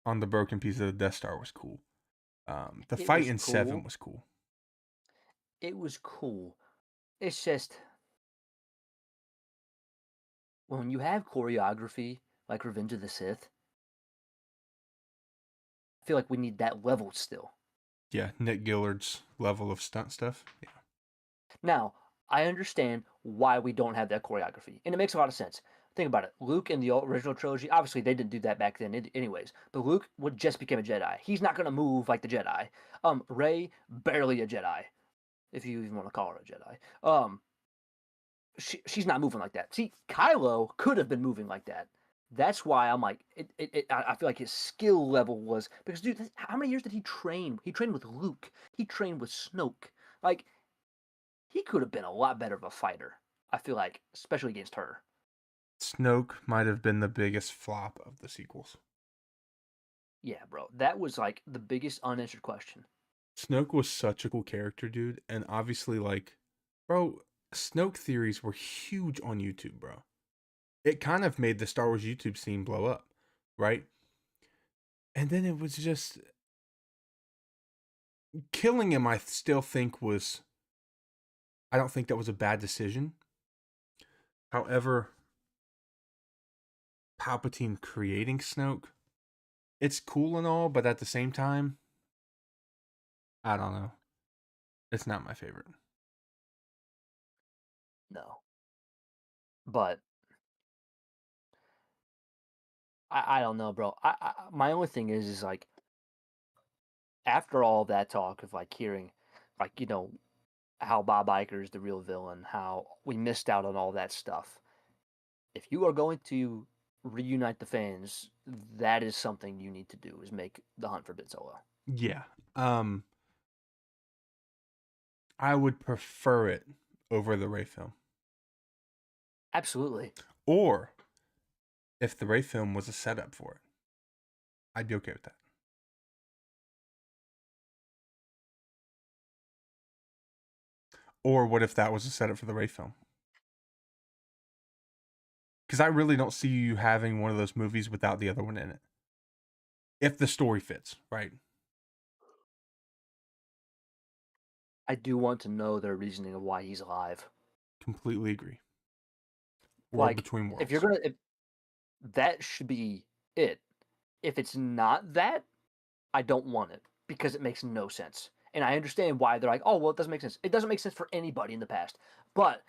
on the broken piece of the Death Star was cool. The It fight was in 7 cool. was cool. It was cool. It's just when you have choreography like Revenge of the Sith, I feel like we need that level still. Yeah, Nick Gillard's level of stunt stuff. Yeah. Now, I understand why we don't have that choreography, and it makes a lot of sense. Think about it. Luke in the original trilogy, obviously they didn't do that back then, anyways. But Luke would just become a Jedi. He's not gonna move like the Jedi. Rey barely a Jedi, if you even want to call her a Jedi. She's not moving like that. See, Kylo could have been moving like that. That's why I'm like, I feel like his skill level was because, dude, how many years did he train? He trained with Luke. He trained with Snoke. Like, he could have been a lot better of a fighter. I feel like, especially against her. Snoke might have been the biggest flop of the sequels. Yeah, bro, that was like the biggest unanswered question. Snoke was such a cool character, dude, and obviously, like, bro, Snoke theories were huge on YouTube, bro. It kind of made the Star Wars YouTube scene blow up, right? And then it was just killing him. I still think was. I don't think that was a bad decision. However, Palpatine creating Snoke, it's cool and all, but at the same time, I don't know. It's not my favorite. No, but I don't know, bro. My only thing is like after all that talk of like hearing, like how Bob Iger is the real villain, how we missed out on all that stuff. If you are going to reunite the fans, that is something you need to do is make the Hunt for Ben Solo. Yeah. I would prefer it over the Rey film. Absolutely. Or if the Rey film was a setup for it, I'd be okay with that. Or what if that was a setup for the Rey film? Because I really don't see you having one of those movies without the other one in it. If the story fits, right? I do want to know their reasoning of why he's alive. Completely agree. World Like, between if you're worlds. gonna, if, that should be it. If it's not that, I don't want it because it makes no sense. And I understand why they're like, oh, well, it doesn't make sense. It doesn't make sense for anybody in the past. But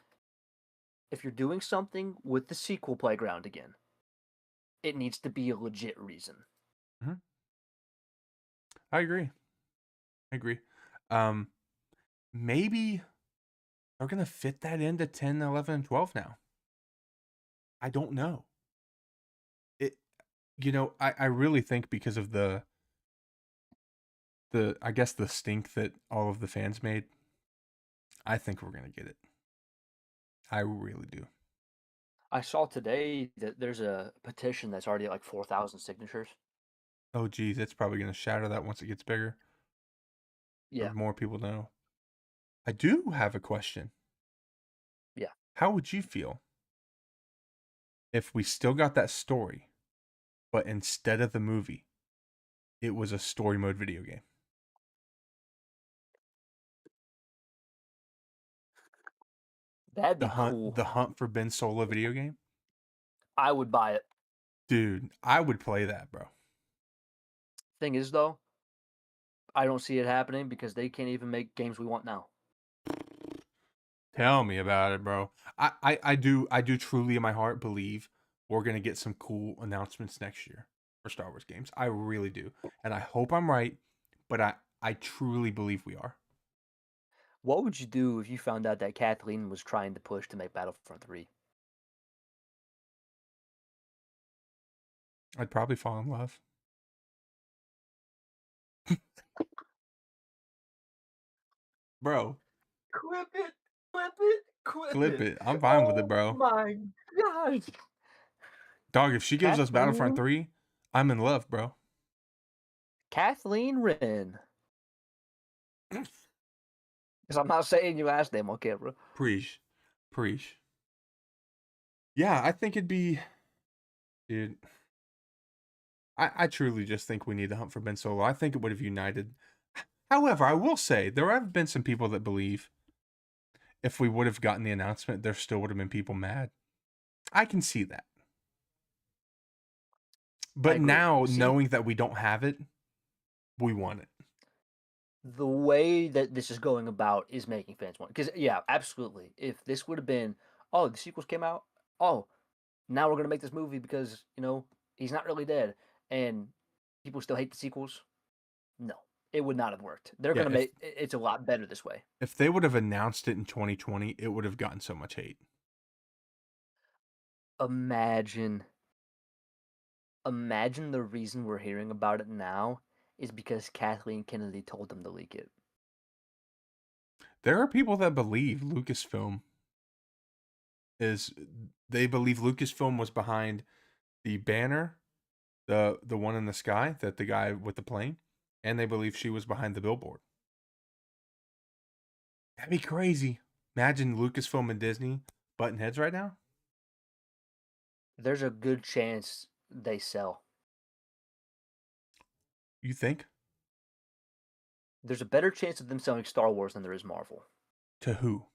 if you're doing something with the sequel playground again, it needs to be a legit reason. Mm-hmm. I agree. I agree. Um, Maybe they're going to fit that into 10, 11, and 12 now. I don't know. It, I really think because of I guess the stink that all of the fans made, I think we're going to get it. I really do. I saw today that there's a petition that's already at like 4,000 signatures. Oh, geez, it's probably going to shatter that once it gets bigger or Yeah, more people know. I do have a question. yeah. How would you feel if we still got that story, but instead of the movie, it was a story mode video game? That'd The be hunt, cool. the hunt for Ben Solo video game, I would buy it. dude. I would play that, bro. Thing is, though, I don't see it happening because they can't even make games we want now. Tell me about it, bro. I do truly in my heart believe we're gonna get some cool announcements next year for Star Wars games. I really do, and I hope I'm right, but I truly believe we are. What would you do if you found out that Kathleen was trying to push to make Battlefront 3? I'd probably fall in love. Bro, Clip it! Clip it! Clip clip it! it. I'm fine with it, Oh bro. my gosh! Dog, if she gives us Battlefront Kathleen 3, I'm in love, bro. Kathleen Wren. Because I'm not saying your last name on camera. Preach. Preach. Yeah, I think it'd be, dude. I truly just think we need to hunt for Ben Solo. I think it would have united However, I will say there have been some people that believe if we would have gotten the announcement, there still would have been people mad. I can see that. I But agree. now, See, knowing that we don't have it, we want it. the way that this is going about is making fans want, because yeah, absolutely. If this would have been, oh, the sequels came out, oh, now we're gonna make this movie because he's not really dead, and people still hate the sequels. No, it would not have worked. They're Yeah, gonna make it's a lot better this way. if they would have announced it in 2020, it would have gotten so much hate. Imagine, imagine the reason we're hearing about it now is because Kathleen Kennedy told them to leak it. There are people that believe Lucasfilm is they believe Lucasfilm was behind the banner, the one in the sky, that the guy with the plane, and they believe she was behind the billboard. That'd be crazy. Imagine Lucasfilm and Disney butting heads right now. There's a good chance they sell. You think? There's a better chance of them selling Star Wars than there is Marvel. To who?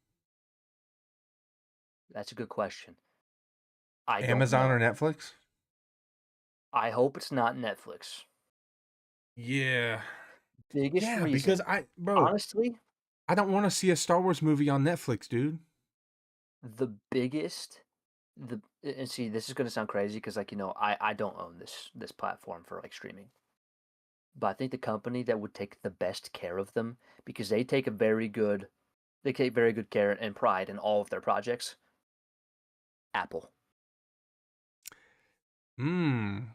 That's a good question. I don't Amazon or know. Netflix? I hope it's not Netflix. Yeah. Biggest Yeah, because reason, bro, honestly, I don't want to see a Star Wars movie on Netflix, dude. the biggest, the and see, this is gonna sound crazy because I don't own this platform for like streaming, but I think the company that would take the best care of them because they take very good care and pride in all of their projects. Apple. Hmm.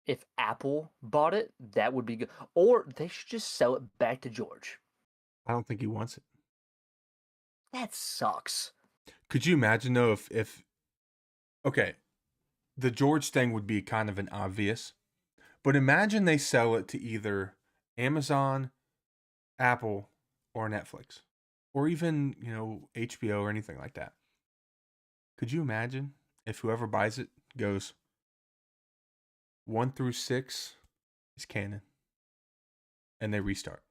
If Apple bought it, that would be good. Or they should just sell it back to George. I don't think he wants it. That sucks. Could you imagine though if okay, the George thing would be kind of an obvious, but imagine they sell it to either Amazon, Apple, or Netflix, or even, HBO or anything like that. Could you imagine if whoever buys it goes 1 through 6 is canon and they restart?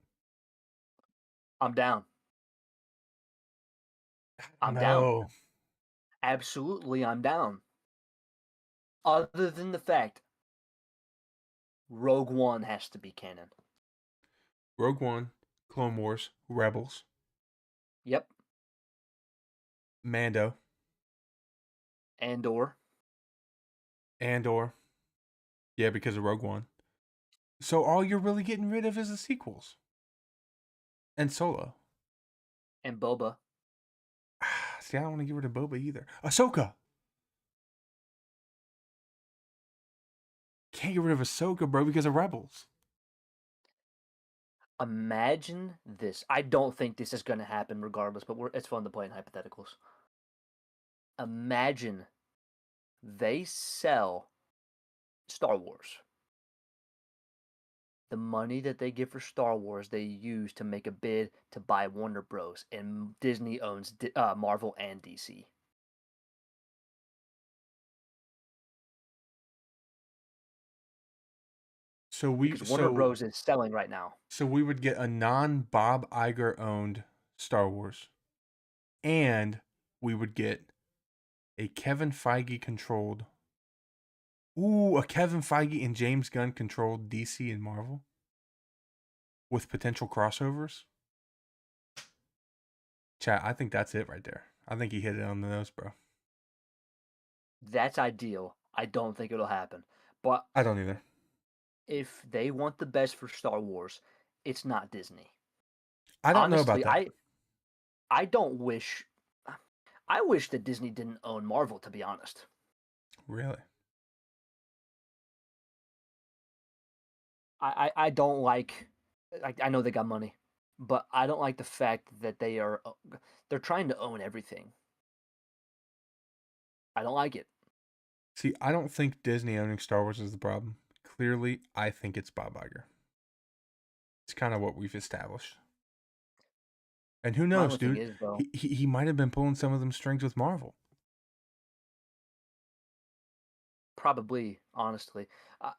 I'm down. I'm down. No. Absolutely, I'm down. Other than the fact Rogue One has to be canon. Rogue One, Clone Wars, Rebels, Yep. Mando, Andor. Andor. Yeah, because of Rogue One. So all you're really getting rid of is the sequels and Solo. And Boba. See, I don't want to get rid of Boba either. Ahsoka. Can't get rid of Ahsoka, bro, because of Rebels. Imagine this. I don't think this is going to happen regardless, but it's fun to play in hypotheticals. Imagine they sell Star Wars. The money that they get for Star Wars, they use to make a bid to buy Warner Bros. And Disney owns Marvel and DC. So we Because Warner so Bros. Is selling right now. so we would get a non-Bob Iger owned Star Wars, and we would get a Kevin Feige controlled. Ooh, a Kevin Feige and James Gunn controlled DC and Marvel with potential crossovers. Chat, I think that's it right there. I think he hit it on the nose, bro. That's ideal. I don't think it'll happen. But I don't either. if they want the best for Star Wars, it's not Disney. I don't know about Honestly, that. I don't wish I wish that Disney didn't own Marvel, to be honest. Really? I don't like I know they got money, but I don't like the fact that they're trying to own everything. I don't like it. See, I don't think Disney owning Star Wars is the problem. Clearly, I think it's Bob Iger. It's kind of what we've established. And who My knows, only thing dude? is though, He might have been pulling some of them strings with Marvel. probably honestly,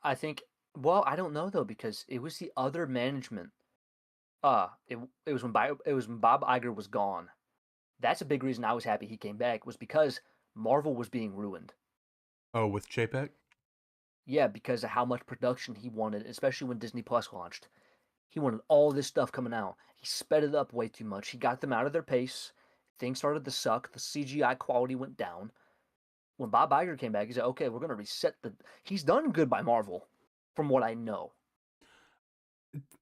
I think. Well, I don't know though because it was the other management. It was when Bob Iger was gone. That's a big reason I was happy he came back, was because Marvel was being ruined. Oh, with Chapek? Yeah, because of how much production he wanted, especially when Disney Plus launched. He wanted all this stuff coming out. He sped it up way too much. He got them out of their pace. Things started to suck. The CGI quality went down. When Bob Iger came back, he said, "Okay, we're gonna reset the." He's done good by Marvel, from what I know.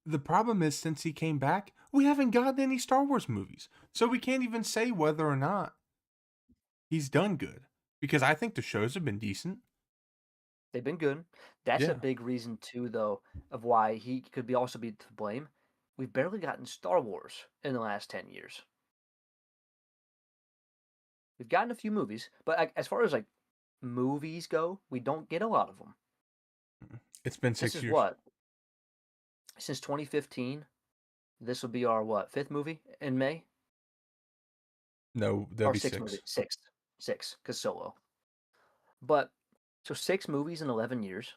The problem is, since he came back, we haven't gotten any Star Wars movies. So we can't even say whether or not he's done good. Because I think the shows have been decent. They've been good. That's a Yeah. big reason too, though, of why he could be also be to blame. We've barely gotten Star Wars in the last 10 years. We've gotten a few movies, but as far as like movies go, we don't get a lot of them. It's been This 6 is years. what, since 2015. This will be our what, fifth movie in May, No, there'll or be sixth movie, 6. six, because Solo. But so 6 movies in 11 years.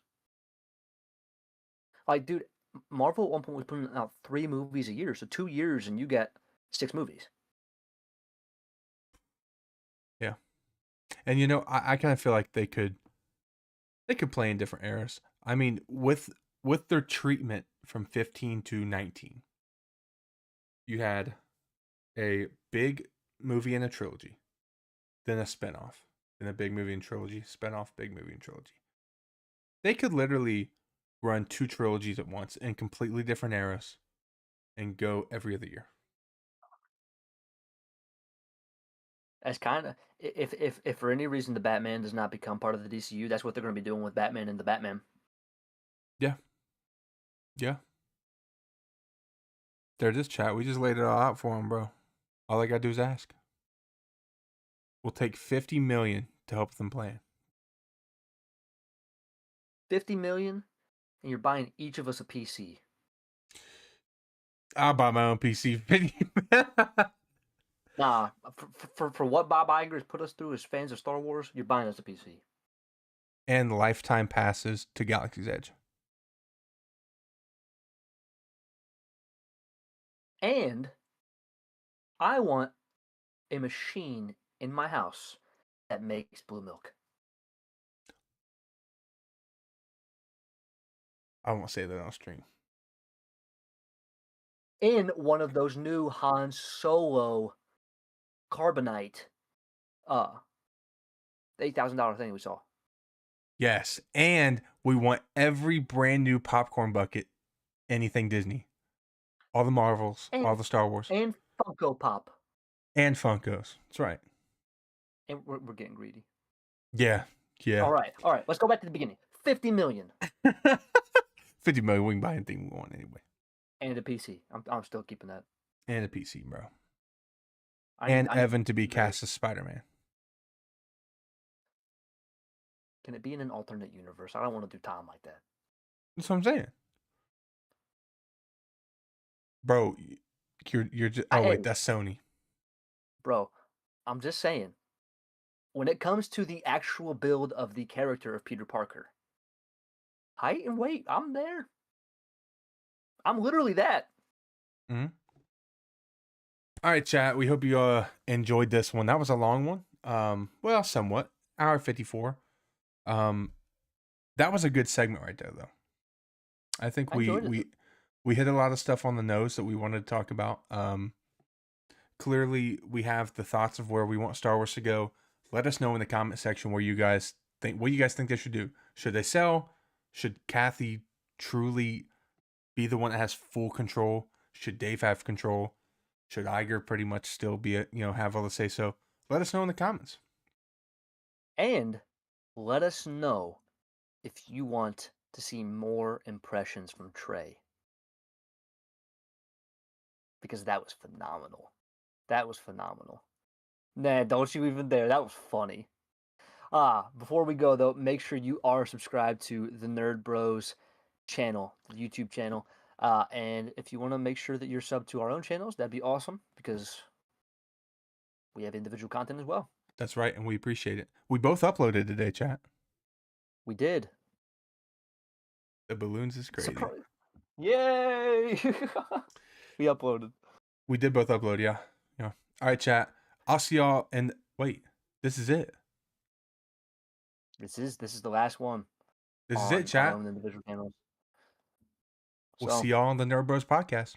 Like, dude, Marvel at one point was putting out 3 movies a year, so 2 years and you get 6 movies. Yeah. And I kind of feel like they could play in different eras. I mean, with their treatment from 15 to 19, you had a big movie and a trilogy, then a spinoff, then a big movie and trilogy, spinoff, big movie and trilogy. They could literally run 2 trilogies at once in completely different eras and go every other year. That's kind of, if for any reason the Batman does not become part of the DCU, that's what they're going to be doing with Batman and the Batman. Yeah. Yeah. There it is, chat. We just laid it all out for them, bro. All I gotta do is ask. We'll take 50 million to help them plan. 50 million, and you're buying each of us a PC. I'll buy my own PC. 50 Nah, for what Bob Iger has put us through as fans of Star Wars, you're buying us a PC. and lifetime passes to Galaxy's Edge. And I want a machine in my house that makes blue milk. I won't say that on stream. In one of those new Han Solo carbonite, the $8,000 thing we saw. Yes, and we want every brand new popcorn bucket, anything Disney. All the Marvels, And, all the Star Wars. and Funko Pop. And Funkos. That's right. And we're getting greedy. Yeah. Yeah. All right. Let's go back to the beginning. 50 million. 50 million, we can buy anything we want anyway. And a PC. I'm still keeping that. And a PC, bro. I need Evan to be cast as Spider-Man. Can it be in an alternate universe? I don't want to do Tom like that. That's what I'm saying. Bro, you're just, oh wait, that's Sony. Bro, I'm just saying. When it comes to the actual build of the character of Peter Parker, height and weight, I'm there. I'm literally that. Mm-hmm. All right, chat. We hope you enjoyed this one. That was a long one. Well, somewhat. Hour 54. That was a good segment right there, though. I think we hit a lot of stuff on the nose that we wanted to talk about. Clearly, we have the thoughts of where we want Star Wars to go. Let us know in the comment section what you guys think they should do. Should they sell? Should Kathy truly be the one that has full control? Should Dave have control? Should Iger pretty much still be have all the say so? Let us know in the comments. And let us know if you want to see more impressions from Trey. Because that was phenomenal. Nah, don't you even dare. That was funny. Before we go, though, make sure you are subscribed to the Nerd Bros channel, the YouTube channel. And if you want to make sure that you're subbed to our own channels, that'd be awesome because we have individual content as well. That's right, and we appreciate it. We both uploaded today, chat. We did. The balloons is crazy. Yay! We uploaded. We did both upload, yeah. Yeah. All right, chat. I'll see y'all and wait, this is it. This is the last one This is it, on our chat. own individual channels. We'll So see y'all on the Nerd Bros podcast.